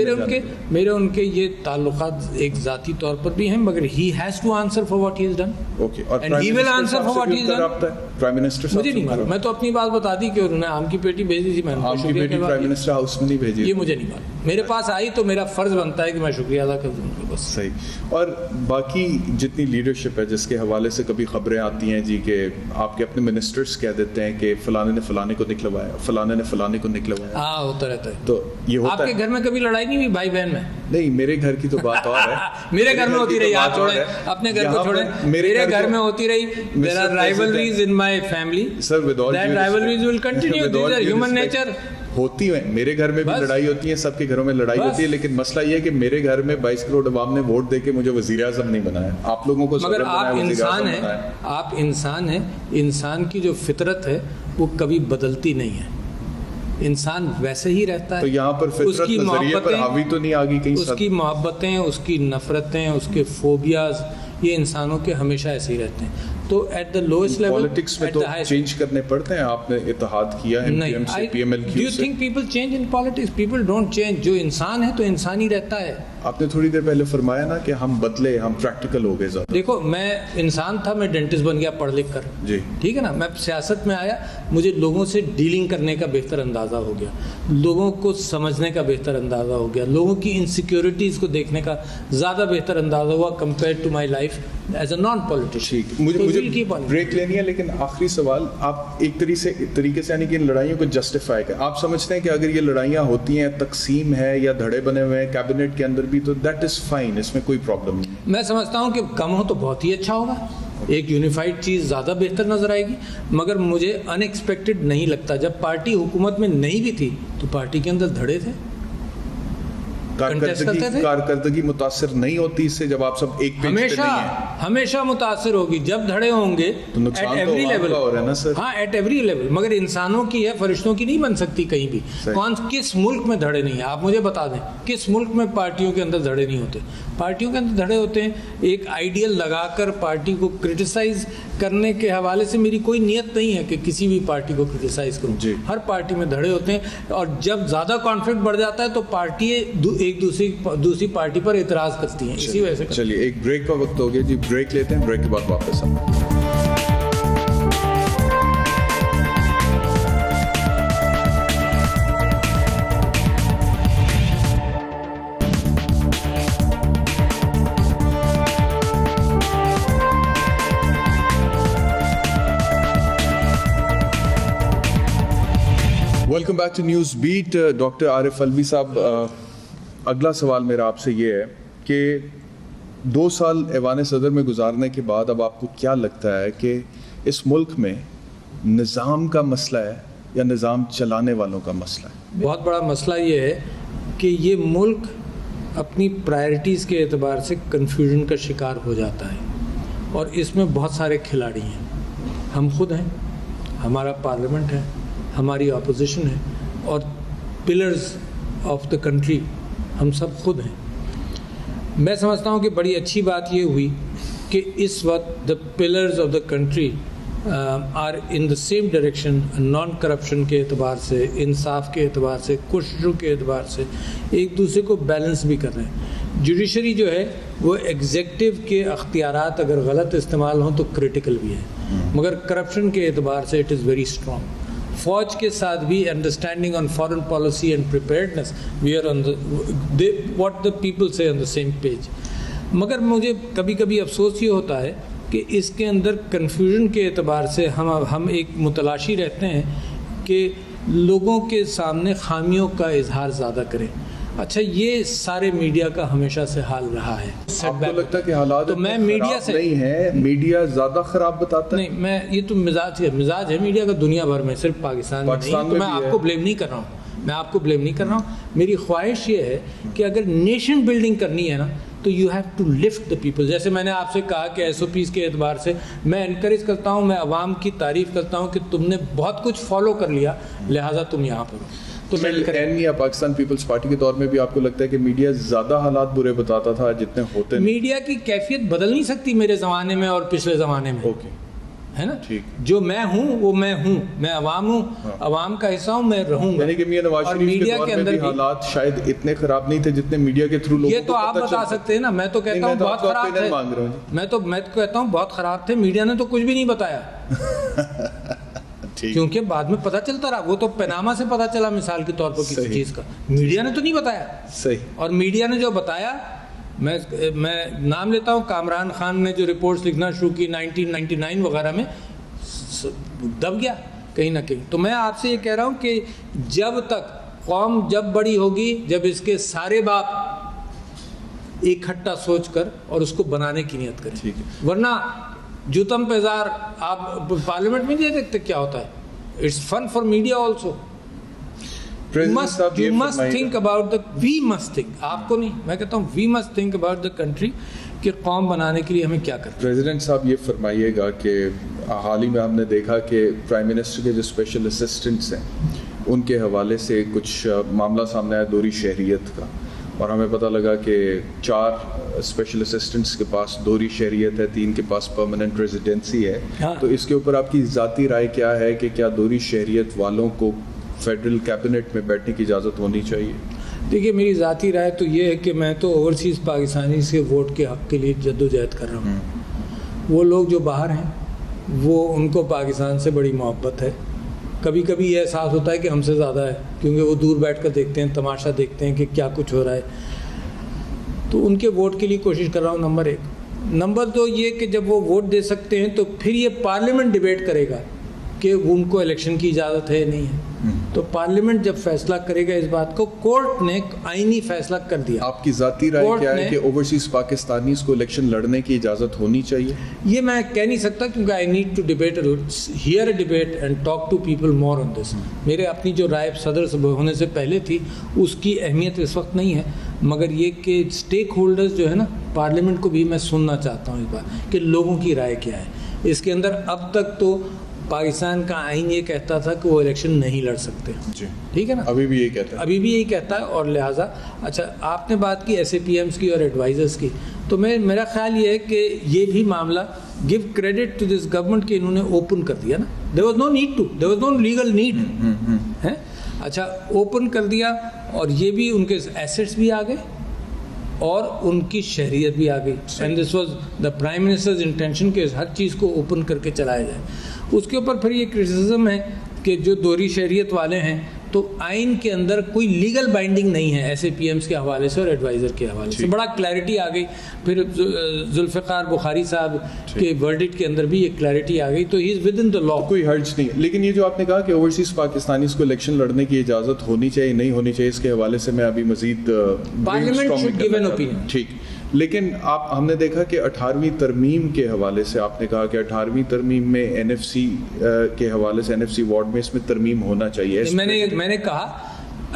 میرے ان کے یہ تعلقات ایک ذاتی طور پر بھی ہیں, مگر he has to answer for what he is done. Okay. اور and he will answer for what he is done. Prime minister صاحب مجھے نہیں معلوم, میں تو اپنی بات بتا دی کہ انہوں نے آم کی پیٹی بھیجی تھی, میں نے آم کی پیٹی پرائم منسٹر ہاؤس میں نہیں بھیجی, یہ مجھے نہیں معلوم. میرے پاس آئی تو میرا فرض بنتا ہے کہ میں شکریہ ادا کر دوں. بس صحیح. اور باقی جتنی لیڈرشپ ہے جس کے حوالے سے کبھی خبریں آتی ہیں جی کہ آپ کے اپنے منسٹرز کہہ دیتے ہیں کہ فلانے نے فلانے کو نکلوایا, فلانے نے فلانے کو نکلوایا. ہاں, ہوتا رہتا ہے. تو یہ ہوتا ہے. آپ کے گھر میں کبھی لڑائی نہیں ہوئی بھائی بہن میں؟ نہیں, میرے گھر کی تو بات اور ہے. میرے گھر میں ہوتی رہی. آپ چھوڑیں اپنے گھر کو, چھوڑیں. میرے گھر میں ہوتی رہی. There are rivalries in my family. Sir, with all that rivalries will continue. These are human nature. ہوتی ہیں, میرے گھر میں بھی لڑائی ہوتی ہے, سب کے گھروں میں لڑائی ہوتی ہے, لیکن مسئلہ یہ ہے کہ میرے گھر میں 22 کروڑ عوام نے ووٹ دے کے مجھے وزیر اعظم نہیں بنایا. آپ لوگوں کو مگر آپ انسان ہیں, آپ انسان ہیں. انسان کی جو فطرت ہے وہ کبھی بدلتی نہیں ہے. انسان ویسے ہی رہتا ہے. تو یہاں پر فطرت نظریے پر حاوی تو نہیں آگی کہیں. اس کی محبتیں, اس کی نفرتیں, اس کے فوبیاز, یہ انسانوں کے ہمیشہ ایسے ہی رہتے ہیں. تو at the lowest level politics میں تو چینج کرنے پڑتے ہیں. آپ نے اتحاد کیا ہے ایم سے پی ایم ایل کیو سے. Do you think people change in politics? People don't change. جو انسان ہے تو انسان ہی رہتا ہے. آپ نے تھوڑی دیر پہلے فرمایا نا کہ ہم بدلے, ہم پریکٹیکل ہو گئے زیادہ. دیکھو, میں انسان تھا, میں ڈینٹسٹ بن گیا پڑھ لکھ کر, جی ٹھیک ہے نا. میں سیاست میں آیا, مجھے لوگوں سے ڈیلنگ کرنے کا بہتر اندازہ ہو گیا, لوگوں کو سمجھنے کا بہتر اندازہ ہو گیا, لوگوں کی انسیکیورٹیز کو دیکھنے کا زیادہ بہتر اندازہ ہوا compare to my life as a non politician. مجھے بریک لینی ہے, لیکن آخری سوال, آپ ایک طریقے سے یعنی کہ ان لڑائیوں کو جسٹیفائی کریں. آپ سمجھتے ہیں کہ اگر یہ لڑائیاں ہوتی ہیں, تقسیم ہے یا دھڑے بنے ہوئے ہیں کیبنٹ کے اندر بھی, تو دیٹ از فائن, اس میں کوئی پرابلم نہیں. میں سمجھتا ہوں کہ کم ہو تو بہت ہی اچھا ہوگا, ایک یونیفائڈ چیز زیادہ بہتر نظر آئے گی. مگر مجھے ان ایکسپیکٹڈ نہیں لگتا, جب پارٹی حکومت میں نہیں بھی تھی تو پارٹی کے اندر دھڑے تھے. کارکردگی متاثر نہیں ہوتی اس سے جب آپ سب ایک پیج پہ نہیں ہیں؟ ہمیشہ متاثر ہوگی جب دھڑے ہوں گے تو نقصان تو عوام کا ہو رہا ہے نا سر. ہاں ایٹ ایوری لیول, مگر انسانوں کی ہے, فرشتوں کی نہیں بن سکتی کہیں بھی. کس ملک میں دھڑے نہیں ہیں آپ مجھے بتا دیں, کس ملک میں پارٹیوں کے اندر دھڑے نہیں ہوتے؟ پارٹیوں کے اندر دھڑے ہوتے ہیں ایک آئیڈیل لگا کر پارٹی کو کرٹیسائز کرنے کے حوالے سے. میری کوئی نیت نہیں ہے کہ کسی بھی پارٹی کو کرٹیسائز کروں. ہر پارٹی میں دھڑے ہوتے ہیں, اور جب زیادہ کانفلکٹ بڑھ جاتا ہے تو پارٹی ایک دوسری پارٹی پر اعتراض کرتی ہیں. اسی وجہ سے چلیے ایک بریک کا وقت ہو گیا جی, بریک لیتے ہیں, بریک کے بعد واپس آتے ہیں. Welcome back to news beat. Doctor Arif Alvi صاحب, اگلا سوال میرا آپ سے یہ ہے کہ 2 سال ایوان صدر میں گزارنے کے بعد اب آپ کو کیا لگتا ہے کہ اس ملک میں نظام کا مسئلہ ہے یا نظام چلانے والوں کا مسئلہ ہے؟ بہت بڑا مسئلہ یہ ہے کہ یہ ملک اپنی پرائرٹیز کے اعتبار سے کنفیوژن کا شکار ہو جاتا ہے, اور اس میں بہت سارے کھلاڑی ہیں. ہم خود ہیں, ہمارا پارلیمنٹ ہے, ہماری اپوزیشن ہے, اور پلرز آف دا کنٹری ہم سب خود ہیں. میں سمجھتا ہوں کہ بڑی اچھی بات یہ ہوئی کہ اس وقت the pillars of the country are in the same direction, non corruption کے اعتبار سے, انصاف کے اعتبار سے, کوششوں کے اعتبار سے ایک دوسرے کو بیلنس بھی کر رہے ہیں. جوڈیشری جو ہے وہ ایگزیکٹو کے اختیارات اگر غلط استعمال ہوں تو کریٹیکل بھی ہے, مگر کرپشن کے اعتبار سے اٹ از ویری اسٹرانگ. فوج کے ساتھ بھی understanding on foreign policy and preparedness, we are on what the people سے آن دا سیم پیج. مگر مجھے کبھی کبھی افسوس یہ ہوتا ہے کہ اس کے اندر کنفیوژن کے اعتبار سے ہم ایک متلاشی رہتے ہیں کہ لوگوں کے سامنے خامیوں کا اظہار زیادہ کریں. اچھا, یہ سارے میڈیا کا ہمیشہ سے حال رہا ہے. آپ کو لگتا ہے کہ حالات تو میں میڈیا سے نہیں ہے, میڈیا زیادہ خراب بتاتا ہے؟ نہیں, میں یہ تو مزاج ہے میڈیا کا دنیا بھر میں, صرف پاکستان میں نہیں. تو میں آپ کو بلیم نہیں کر رہا ہوں, میری خواہش یہ ہے کہ اگر نیشن بلڈنگ کرنی ہے نا تو you have to lift the people. جیسے میں نے آپ سے کہا کہ ایس او پیز کے اعتبار سے میں انکریج کرتا ہوں, میں عوام کی تعریف کرتا ہوں کہ تم نے بہت کچھ فالو کر لیا, لہٰذا تم یہاں پر ہو. تو پاکستان پیپلز پارٹی کے دور میں بھی آپ کو لگتا ہے کہ میڈیا زیادہ حالات برے بتاتا تھا جتنے ہوتے؟ میڈیا کی کیفیت بدل نہیں سکتی میرے زمانے میں اور پچھلے زمانے میں, ہے نا. جو میں ہوں وہ میں ہوں, میں عوام ہوں, عوام کا حصہ ہوں, میں رہوں گا. یعنی کہ میاں نواز شریف کے دور میں بھی حالات شاید اتنے خراب نہیں تھے جتنے میڈیا کے تھرو لوگوں یہ تو آپ بتا سکتے ہیں نا. میں تو کہتا ہوں بہت خراب تھے, میں تو کہتا ہوں بہت خراب تھے. میڈیا نے تو کچھ بھی نہیں بتایا, کیونکہ بعد میں پتہ چلتا رہا. وہ تو پیناما سے پتہ چلا مثال کے طور پر کسی چیز کا, میڈیا نے تو نہیں بتایا. صحیح. اور میڈیا نے جو بتایا, میں نام لیتا ہوں, کامران خان نے جو رپورٹس لکھنا شروع کی 1999 وغیرہ میں, دب گیا کہیں نہ کہیں. تو میں آپ سے یہ کہہ رہا ہوں کہ جب تک قوم جب بڑی ہوگی جب اس کے سارے باپ اکٹھا سوچ کر اور اس کو بنانے کی نیت کریں, ورنہ جوتم پیزار آپ پارلیمنٹ میں نہیں دیکھتے کیا ہوتا ہے. It's fun for media also. You must think about the, we must think, آپ کو نہیں, میں کہتا ہوں we must think about the country کہ قوم بنانے کے لیے ہمیں کیا کرنا. پریزیڈنٹ صاحب یہ فرمائیے گا کہ حال ہی میں ہم نے دیکھا کہ پرائم منسٹر کے جو اسپیشل اسسٹنٹس ہیں ان کے حوالے سے کچھ معاملہ سامنے آیا دوہری شہریت کا, اور ہمیں پتہ لگا کہ 4 اسپیشل اسسٹنٹس کے پاس دوہری شہریت ہے, 3 کے پاس پرماننٹ ریزیڈنسی ہے. تو اس کے اوپر آپ کی ذاتی رائے کیا ہے کہ کیا دوہری شہریت والوں کو فیڈرل کیبنٹ میں بیٹھنے کی اجازت ہونی چاہیے؟ دیکھیے, میری ذاتی رائے تو یہ ہے کہ میں تو اوورسیز پاکستانی سے ووٹ کے حق کے لیے جدوجہد کر رہا ہوں. وہ لوگ جو باہر ہیں وہ ان کو پاکستان سے بڑی محبت ہے. کبھی کبھی یہ احساس ہوتا ہے کہ ہم سے زیادہ ہے, کیونکہ وہ دور بیٹھ کر دیکھتے ہیں, تماشا دیکھتے ہیں کہ کیا کچھ ہو رہا ہے. تو ان کے ووٹ کے لیے کوشش کر رہا ہوں, نمبر 1. نمبر 2 یہ کہ جب وہ ووٹ دے سکتے ہیں تو پھر یہ پارلیمنٹ ڈیبیٹ کرے گا کہ ان کو الیکشن کی اجازت ہے نہیں ہے. تو پارلیمنٹ جب فیصلہ کرے گا اس بات کو, کورٹ نے آئینی فیصلہ کر دیا. آپ کی ذاتی رائے کیا ہے کہ اوورسیز پاکستانیز کو الیکشن لڑنے کی اجازت ہونی چاہیے؟ یہ میں کہہ نہیں سکتا, کیونکہ I need to debate, hear a debate and talk to people more on this. میرے اپنی جو رائے صدر ہونے سے پہلے تھی اس کی اہمیت اس وقت نہیں ہے, مگر یہ کہ اسٹیک ہولڈرز جو ہے نا پارلیمنٹ کو بھی میں سننا چاہتا ہوں اس بار کہ لوگوں کی رائے کیا ہے اس کے اندر. اب تک تو پاکستان کا آئین یہ کہتا تھا کہ وہ الیکشن نہیں لڑ سکتے, جی ٹھیک ہے نا, ابھی بھی یہی کہتا ہے, ابھی بھی یہی کہتا ہے. اور لہٰذا اچھا آپ نے بات کی ایس اے پی ایمس کی اور ایڈوائزرس کی, تو میرا خیال یہ ہے کہ یہ بھی معاملہ give credit to this government کہ انہوں نے اوپن کر دیا نا. There was no need to, there was no legal need ہے. اچھا اوپن کر دیا اور یہ بھی ان کے ایسیٹس بھی آ گئے اور ان کی شہریت بھی آ گئی. And this was the prime ministers intention کہ ہر چیز کو اوپن کر کے چلایا جائے. اس کے اوپر پھر یہ کرٹیسزم ہے کہ جو دوہری شہریت والے ہیں تو آئین کے اندر کوئی لیگل بائنڈنگ نہیں ہے ایس اے پی ایمس کے حوالے سے اور ایڈوائزر کے حوالے سے. بڑا کلیئرٹی آ گئی. پھر ذوالفقار بخاری صاحب کے ورڈکٹ کے اندر بھی یہ کلیئرٹی آ گئی. تو ہی از ود ان دا لا, کوئی حرج نہیں. لیکن یہ جو آپ نے کہا کہ اوورسیز پاکستانیز کو الیکشن لڑنے کی اجازت ہونی چاہیے نہیں ہونی چاہیے, اس کے حوالے سے میں ابھی مزید parliament should give an opinion. ٹھیک, لیکن ہم نے دیکھا کہ 18ویں ترمیم کے حوالے سے آپ نے کہا کہ 18ویں ترمیم میں این ایف سی کے حوالے سے, این ایف سی وارڈ میں اس میں ترمیم ہونا چاہیے. میں نے کہا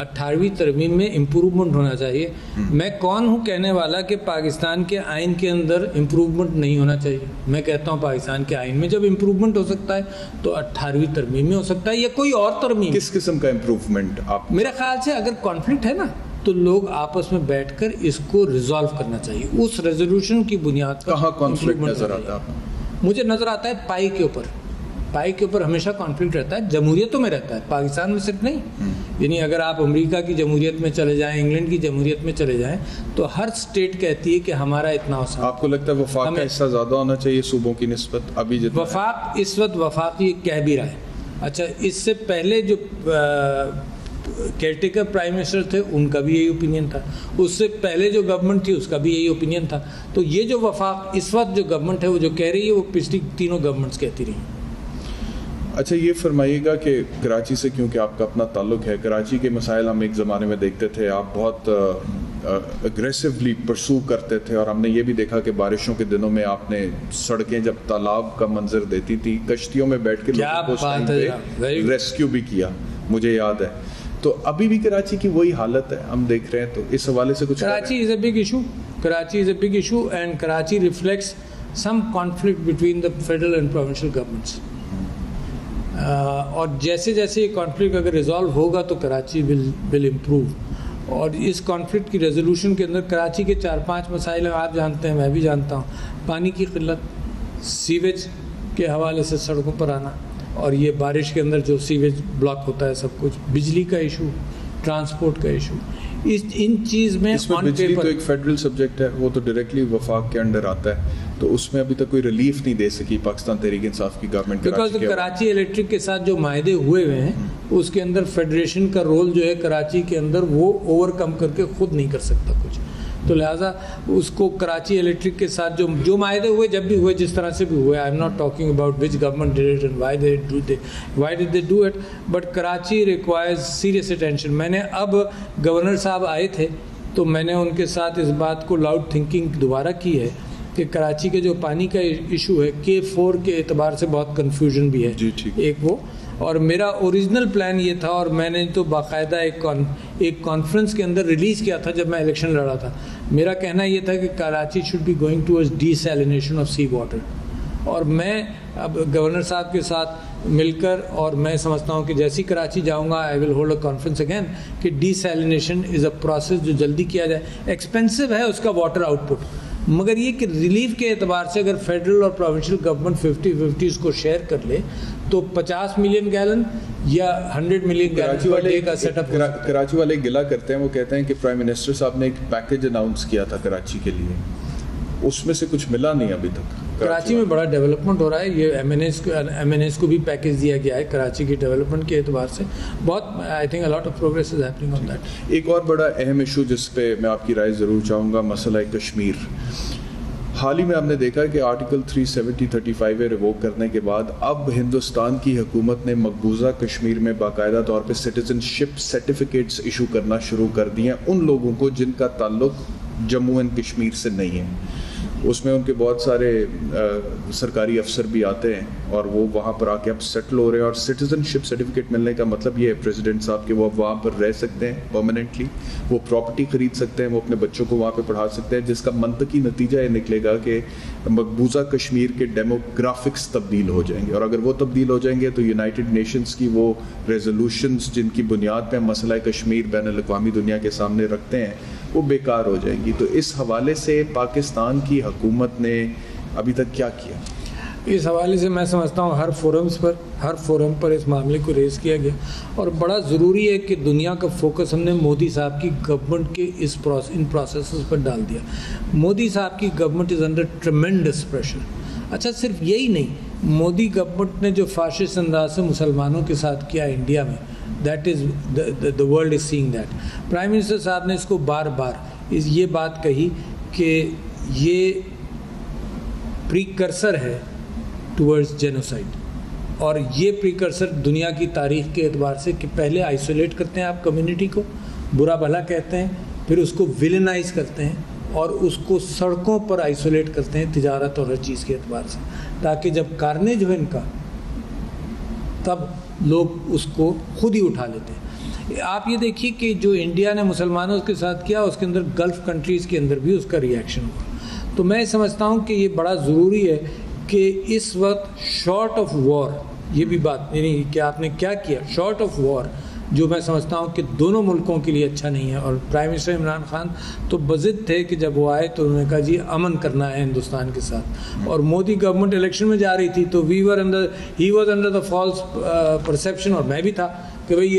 18ویں ترمیم میں امپروومنٹ ہونا چاہیے. میں کون ہوں کہنے والا کہ پاکستان کے آئین کے اندر امپروومنٹ نہیں ہونا چاہیے. میں کہتا ہوں پاکستان کے آئین میں جب امپروومنٹ ہو سکتا ہے تو 18ویں ترمیم میں ہو سکتا ہے یا کوئی اور ترمیم. کس قسم کا امپروومنٹ؟ آپ میرے خیال سے اگر کانفلکٹ ہے نا تو لوگ آپس میں بیٹھ کر اس کو ریزالو کرنا چاہیے. اس ریزولوشن کی بنیاد پر کہاں کانفلکٹ نظر آتا ہے؟ مجھے نظر آتا ہے پائی کے اوپر. پائی کے اوپر ہمیشہ کانفلکٹ رہتا ہے. جمہوریتوں میں رہتا ہے, پاکستان میں صرف نہیں. یعنی اگر آپ امریکہ کی جمہوریت میں چلے جائیں, انگلینڈ کی جمہوریت میں چلے جائیں, تو ہر اسٹیٹ کہتی ہے کہ ہمارا اتنا حصہ. آپ کو لگتا ہے وفاق کا حصہ زیادہ ہونا چاہیے صوبوں کی نسبت؟ ابھی جتنا وفاق اس وقت وفاقی کہہ بھی رہا ہے. اچھا اس سے پہلے جو کیئر ٹیکر پرائم منسٹر تھے ان کا بھی یہی اوپینین تھا, اس سے پہلے جو گورنمنٹ تھی اس کا بھی یہی اوپینین تھا. تو یہ جو وفاق اس وقت جو گورنمنٹ ہے وہ جو کہہ رہی ہے وہ پچھلی تینوں گورنمنٹس کہتی رہی. اچھا یہ فرمائیے گا کہ کراچی سے کیونکہ آپ کا اپنا تعلق ہے, کراچی کے مسائل ہم ایک زمانے میں دیکھتے تھے, آپ بہت اگریسولی پرسو کرتے تھے, اور ہم نے یہ بھی دیکھا کہ بارشوں کے دنوں میں آپ نے سڑکیں جب تالاب کا منظر دیتی تھی کشتیوں میں بیٹھ کے لوگوں کو ریسکیو بھی کیا, مجھے یاد ہے. تو ابھی بھی کراچی کی وہی حالت ہے ہم دیکھ رہے ہیں, تو اس حوالے سے کچھ Karachi is a big issue. Karachi is a big issue and Karachi reflects some conflict between the federal and provincial governments. اور جیسے جیسے یہ کانفلکٹ اگر ریزالو ہوگا تو کراچی ول امپروو. اور اس کانفلکٹ کی ریزولوشن کے اندر کراچی کے 4-5 مسائل ہیں, آپ جانتے ہیں, میں بھی جانتا ہوں. پانی کی قلت, سیویج کے حوالے سے سڑکوں پر آنا, اور یہ بارش کے اندر جو سیویج بلاک ہوتا ہے سب کچھ, بجلی کا ایشو, ٹرانسپورٹ کا ایشو, ان چیز میں بجلی تو ایک فیڈرل سبجیکٹ ہے, وہ تو ڈائریکٹلی وفاق کے انڈر آتا ہے, تو اس میں ابھی تک کوئی ریلیف نہیں دے سکی پاکستان تحریک انصاف کی گورنمنٹ. بیکاز کراچی الیکٹرک کے ساتھ جو معاہدے ہوئے ہیں اس کے اندر فیڈریشن کا رول جو ہے کراچی کے اندر وہ اوور کم کر کے خود نہیں کر سکتا کچھ. تو لہٰذا اس کو کراچی الیکٹرک کے ساتھ جو معاہدے ہوئے, جب بھی ہوئے, جس طرح سے بھی ہوئے, آئی am not talking about which government did it and why did they do it, but Karachi requires serious attention. میں نے اب گورنر صاحب آئے تھے تو میں نے ان کے ساتھ اس بات کو لاؤڈ تھنکنگ دوبارہ کی ہے کہ کراچی کے جو پانی کا ایشو ہے K4 کے اعتبار سے بہت کنفیوژن بھی ہے. جی ٹھیک. ایک وہ, اور میرا اوریجنل پلان یہ تھا, اور میں نے تو باقاعدہ ایک کانفرنس کے اندر ریلیز کیا تھا جب میں الیکشن لڑا تھا. میرا کہنا یہ تھا کہ Karachi should be going towards desalination of sea water. اور میں اب گورنر صاحب کے ساتھ مل کر, اور میں سمجھتا ہوں کہ جیسی کراچی جاؤں گا I will hold a conference again کہ desalination is a process جو جلدی کیا جائے. ایکسپینسو ہے اس کا واٹر آؤٹ پٹ, مگر یہ کہ ریلیف کے اعتبار سے اگر فیڈرل اور پروونشل گورنمنٹ 50-50 اس کو شیئر کر لے تو 50 ملین گیلن یا 100 ملین گیلن پر ڈے کا سیٹ اپ. کراچی والے گلا کرتے ہیں, وہ کہتے ہیں کہ پرائم منسٹر صاحب نے ایک پیکیج اناؤنس کیا تھا کراچی کے لیے, اس میں سے کچھ ملا نہیں ابھی تک. کراچی میں بڑا ڈیولپمنٹ ہو رہا ہے, یہ ایم این ایس کو بھی پیکیج دیا گیا ہے کراچی کی ڈیولپمنٹ کے اعتبار سے. بہت I think a lot of progress is happening on that. ایک اور بڑا اہم ایشو جس پہ میں آپ کی رائے ضرور چاہوں گا, مسئلہ کشمیر. حال ہی میں ہم نے دیکھا کہ آرٹیکل 370-35 ریووک کرنے کے بعد اب ہندوستان کی حکومت نے مقبوضہ کشمیر میں باقاعدہ طور پہ سٹیزن شپ سرٹیفکیٹس ایشو کرنا شروع کر دیے ہیں ان لوگوں کو جن کا تعلق جموں اینڈ کشمیر سے نہیں ہے. اس میں ان کے بہت سارے سرکاری افسر بھی آتے ہیں اور وہ وہاں پر آ کے اب سیٹل ہو رہے ہیں, اور سٹیزن شپ سرٹیفکیٹ ملنے کا مطلب یہ ہے پریزیڈنٹ صاحب کہ وہ اب وہاں پر رہ سکتے ہیں پرماننٹلی, وہ پراپرٹی خرید سکتے ہیں, وہ اپنے بچوں کو وہاں پہ پڑھا سکتے ہیں, جس کا منطقی نتیجہ یہ نکلے گا کہ مقبوضہ کشمیر کے ڈیموگرافکس تبدیل ہو جائیں گے, اور اگر وہ تبدیل ہو جائیں گے تو یونائٹڈ نیشنز کی وہ ریزولوشنز جن کی بنیاد پہ مسئلہ کشمیر بین الاقوامی دنیا کے سامنے رکھتے ہیں وہ بیکار ہو جائیں گی. تو اس حوالے سے پاکستان کی حکومت نے ابھی تک کیا کیا؟ اس حوالے سے میں سمجھتا ہوں ہر فورم پر اس معاملے کو ریز کیا گیا, اور بڑا ضروری ہے کہ دنیا کا فوکس ہم نے مودی صاحب کی گورنمنٹ کے ان پروسیسز پر ڈال دیا. مودی صاحب کی government is under tremendous pressure. اچھا صرف یہی نہیں, مودی گورنمنٹ نے جو فاشسٹ انداز سے مسلمانوں کے ساتھ کیا انڈیا میں, that is the world is saying that. Prime minister صاحب نے اس کو بار بار یہ بات کہی کہ یہ پریکرسر ہے ٹورڈز جینوسائڈ, اور یہ پریکرسر دنیا کی تاریخ کے اعتبار سے کہ پہلے آئسولیٹ کرتے ہیں آپ کمیونٹی کو, برا بھلا کہتے ہیں, پھر اس کو ویلنائز کرتے ہیں اور اس کو سڑکوں پر آئسولیٹ کرتے ہیں تجارت اور ہر چیز کے اعتبار سے, تاکہ جب کارنیج ہو ان کا تب لوگ اس کو خود ہی اٹھا لیتے ہیں. آپ یہ دیکھیے کہ جو انڈیا نے مسلمانوں کے ساتھ کیا اس کے اندر گلف کنٹریز کے اندر بھی اس کا ریئیکشن ہوا. تو میں سمجھتا ہوں کہ یہ بڑا ضروری ہے کہ اس وقت شارٹ آف وار, یہ بھی بات یعنی کہ آپ نے کیا کیا, شارٹ آف وار جو میں سمجھتا ہوں کہ دونوں ملکوں کے لیے اچھا نہیں ہے. اور پرائم منسٹر عمران خان تو بضد تھے کہ جب وہ آئے تو انہوں نے کہا جی امن کرنا ہے ہندوستان کے ساتھ, اور مودی گورنمنٹ الیکشن میں جا رہی تھی تو he was under the false perception, اور میں بھی تھا کہ بھئی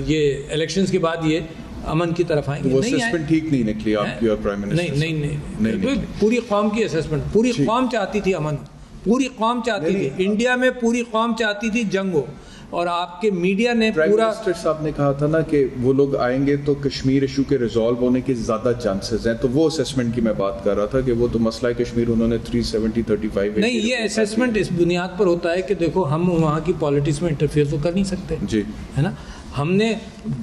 یہ الیکشنز کے بعد یہ امن کی طرف آئیں گے. وہ اسسمنٹ ٹھیک نہیں نکلی آپ کی اور پرائم منسٹر؟ نہیں, پوری قوم کی اسسمنٹ, پوری قوم چاہتی تھی امن, پوری قوم چاہتی تھی, انڈیا میں پوری قوم چاہتی تھی جنگ ہو, اور آپ کے میڈیا نے پرائم پورا منسٹر صاحب نے کہا تھا نا کہ وہ لوگ آئیں گے تو کشمیر ایشو کے ریزالو ہونے کے زیادہ چانسز ہیں, تو وہ اسسمنٹ کی میں بات کر رہا تھا کہ وہ تو مسئلہ کشمیر انہوں نے 370-35 نہیں, یہ اسسمنٹ اس بنیاد پر ہوتا ہے کہ دیکھو ہم وہاں کی پالیٹکس میں انٹرفیئر تو کر نہیں سکتے جی, ہے نا. ہم نے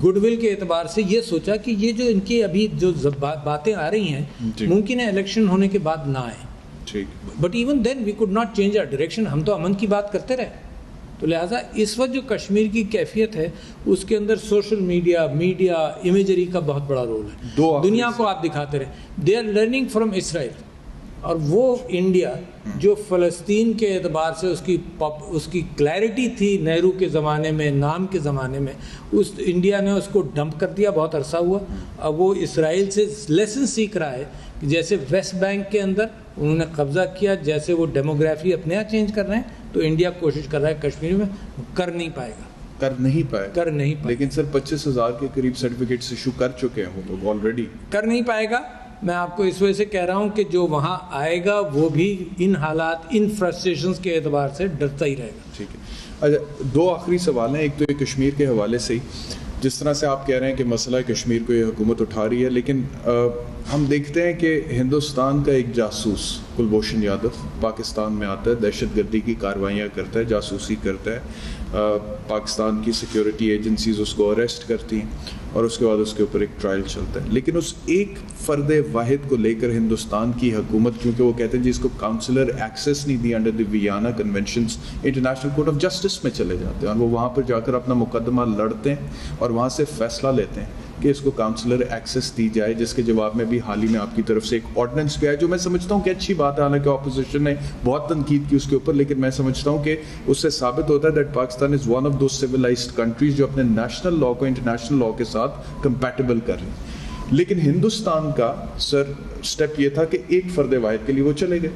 گڈ ول کے اعتبار سے یہ سوچا کہ یہ جو ان کی ابھی جو باتیں آ رہی ہیں ممکن ہے الیکشن ہونے کے بعد نہ آئیں, but even then we could not change our direction, ہم تو امن کی بات کرتے رہے. تو لہٰذا اس وقت جو کشمیر کی کیفیت ہے اس کے اندر سوشل میڈیا امیجری کا بہت بڑا رول ہے. دنیا کو آپ دکھاتے رہے, دے آر لرننگ فرام اسرائیل, اور وہ انڈیا جو فلسطین کے اعتبار سے اس کی کلیئرٹی تھی نہرو کے زمانے میں, نام کے زمانے میں, اس انڈیا نے اس کو ڈمپ کر دیا, بہت عرصہ ہوا. اب وہ اسرائیل سے لیسن سیکھ رہا ہے کہ جیسے ویسٹ بینک کے اندر انہوں نے قبضہ کیا, جیسے وہ ڈیموگرافی اپنے یہاں چینج کر رہے ہیں, تو انڈیا کوشش کر رہا ہے کشمیر میں, کر نہیں پائے گا. لیکن سر 25,000 کے قریب سرٹیفکیٹس ایشو کر چکے ہیں وہ لوگ آلریڈی. کر نہیں پائے گا. میں آپ کو اس وجہ سے کہہ رہا ہوں کہ جو وہاں آئے گا وہ بھی ان حالات, ان فرسٹریشنز کے اعتبار سے ڈرتا ہی رہے گا. ٹھیک ہے. اچھا, دو آخری سوال ہیں. ایک تو یہ کشمیر کے حوالے سے ہی, جس طرح سے آپ کہہ رہے ہیں کہ مسئلہ کشمیر کو یہ حکومت اٹھا رہی ہے, لیکن ہم دیکھتے ہیں کہ ہندوستان کا ایک جاسوس کلبھوشن یادو پاکستان میں آتا ہے, دہشت گردی کی کارروائیاں کرتا ہے, جاسوسی کرتا ہے, پاکستان کی سیکیورٹی ایجنسیز اس کو اریسٹ کرتی ہیں اور اس کے بعد اس کے اوپر ایک ٹرائل چلتا ہے. لیکن اس ایک فرد واحد کو لے کر ہندوستان کی حکومت, کیونکہ وہ کہتے ہیں جس کو کاؤنسلر ایکسیس نہیں دی under the Vienna conventions, international court of justice میں چلے جاتے ہیں اور وہ وہاں پر جا کر اپنا مقدمہ لڑتے ہیں اور وہاں سے فیصلہ لیتے ہیں کہ اس کو کاؤنسلر ایکسیس دی جائے, جس کے جواب میں بھی حال ہی میں آپ کی طرف سے ایک آرڈیننس بھی آیا, جو میں سمجھتا ہوں کہ اچھی بات ہے. حالانکہ اپوزیشن نے بہت تنقید کی اس کے اوپر, لیکن میں سمجھتا ہوں کہ اس سے ثابت ہوتا ہے that Pakistan is one of those civilised countries جو اپنے نیشنل لا کو انٹرنیشنل لا کے ساتھ کمپیٹیبل کر رہی ہیں. لیکن ہندوستان کا سر اسٹیپ یہ تھا کہ ایک فرد واحد کے لیے وہ چلے گئے.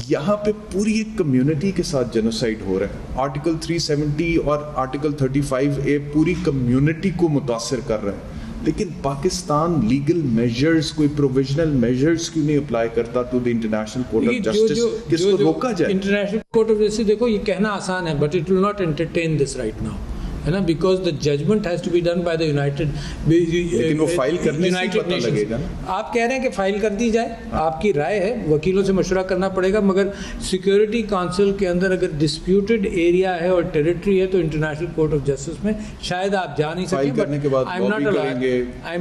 یہاں پہ پوری ایک کمیونٹی کے ساتھ جینوسائڈ ہو رہا ہے. آرٹیکل 370 اور آرٹیکل 35A پوری کمیونٹی کو متاثر کر رہا ہے, لیکن پاکستان لیگل میجرز, کوئی پروویژنل میجرز کیوں نہیں اپلائی کرتا to the international court of justice کہ اس کو روکا جائے؟ انٹرنیشنل کورٹ آف جسٹس, دیکھو یہ کہنا آسان ہے but it will not entertain this right now, ہے نا, because the judgment has to be done by the united. لیکن وہ فائل کرنے سے پتہ لگے گا نا. آپ کہہ رہے ہیں کہ فائل کر دی جائے, آپ کی رائے ہے, وکیلوں سے مشورہ کرنا پڑے گا, مگر سیکورٹی کونسل کے اندر اگر ڈسپیوٹڈ ایریا ہے اور ٹیریٹری ہے تو انٹرنیشنل کورٹ آف جسٹس میں شاید آپ جا نہیں سکیں. But I am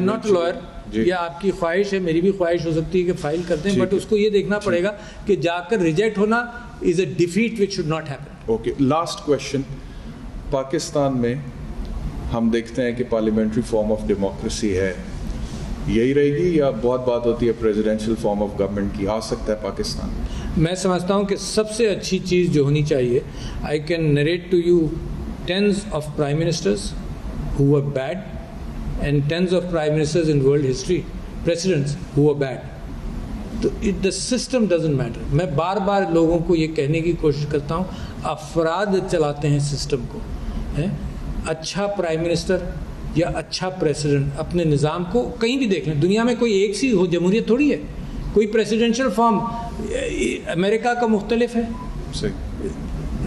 not a lawyer, یہ آپ کی خواہش ہے, میری بھی خواہش ہو سکتی ہے کہ فائل کر دیں, بٹ اس کو یہ دیکھنا پڑے گا کہ جا کر ریجیکٹ ہونا is a defeat which should not happen. Okay, last question. Pakistan میں ہم دیکھتے ہیں کہ پارلیمنٹری فارم آف ڈیموکریسی ہے, یہی رہے گی یا بہت بات ہوتی ہے پریزیڈینشیل فارم آف گورنمنٹ کی, آ سکتا ہے پاکستان؟ میں سمجھتا ہوں کہ سب سے اچھی چیز جو ہونی چاہیے, I can narrate to you tens of prime ministers who were bad and tens of prime ministers in world history, presidents who were bad. تو the system doesn't matter. میں بار بار لوگوں کو یہ کہنے کی کوشش کرتا ہوں, افراد چلاتے ہیں سسٹم کو. اچھا پرائم منسٹر یا اچھا پریسیڈنٹ اپنے نظام کو کہیں بھی دیکھ لیں, دنیا میں کوئی ایک سی ہو جمہوریت تھوڑی ہے, کوئی پریسیڈنشل فارم امریکہ کا مختلف ہے,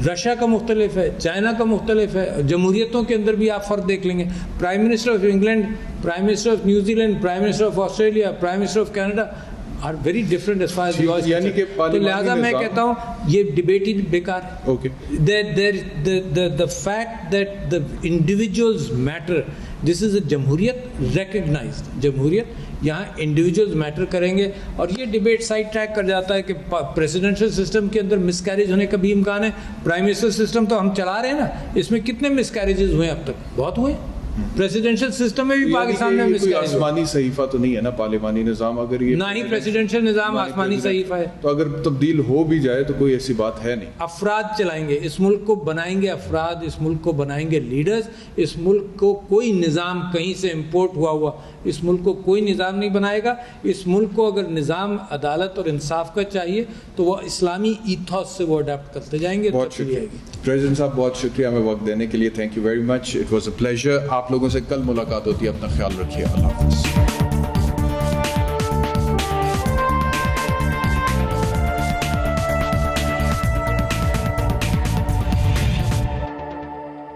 رشیا کا مختلف ہے, چائنا کا مختلف ہے, جمہوریتوں کے اندر بھی آپ فرق دیکھ لیں گے. Prime minister of England, prime minister of New Zealand, prime minister of Australia, prime minister of Canada are very different as far as یعنی کہ تو لہٰذا میں کہتا ہوں یہ ڈبیٹ ہی بیکار ہے. Okay, the fact that the individuals matter, this is a جمہوریت recognized جمہوریت, یہاں انڈیویجولز میٹر کریں گے. اور یہ ڈبیٹ سائڈ ٹریک کر جاتا ہے کہ پریسیڈنشل سسٹم کے اندر مس کیریج ہونے کا بھی امکان ہے. پرائم منسٹر سسٹم تو ہم چلا رہے ہیں نا, اس میں کتنے مس کیریجز ہوئے اب تک؟ بہت ہوئے. پریسیڈنشل سسٹم میں بھی پاکستان میں کوئی آسمانی صحیفہ تو نہیں ہے نا پارلیمانی نظام, اگر یہ نہ ہی پریسیڈنشل نظام آسمانی صحیفہ ہے. تو اگر تبدیل ہو بھی جائے تو کوئی ایسی بات ہے نہیں. افراد چلائیں گے اس ملک کو, بنائیں گے افراد, اس ملک کو بنائیں گے لیڈرز. اس ملک کو کوئی نظام کہیں سے امپورٹ ہوا اس ملک کو کوئی نظام نہیں بنائے گا. اس ملک کو اگر نظام عدالت اور انصاف کا چاہیے تو وہ اسلامی ایتھوس سے وہ اڈاپٹ کرتے جائیں گے. بہت شکریہ پریزیڈنٹ صاحب, بہت شکریہ ہمیں وقت دینے کے لیے. Thank you very much, it was a pleasure. آپ لوگوں سے کل ملاقات ہوتی ہے, اپنا خیال رکھیے. اللہ حافظ.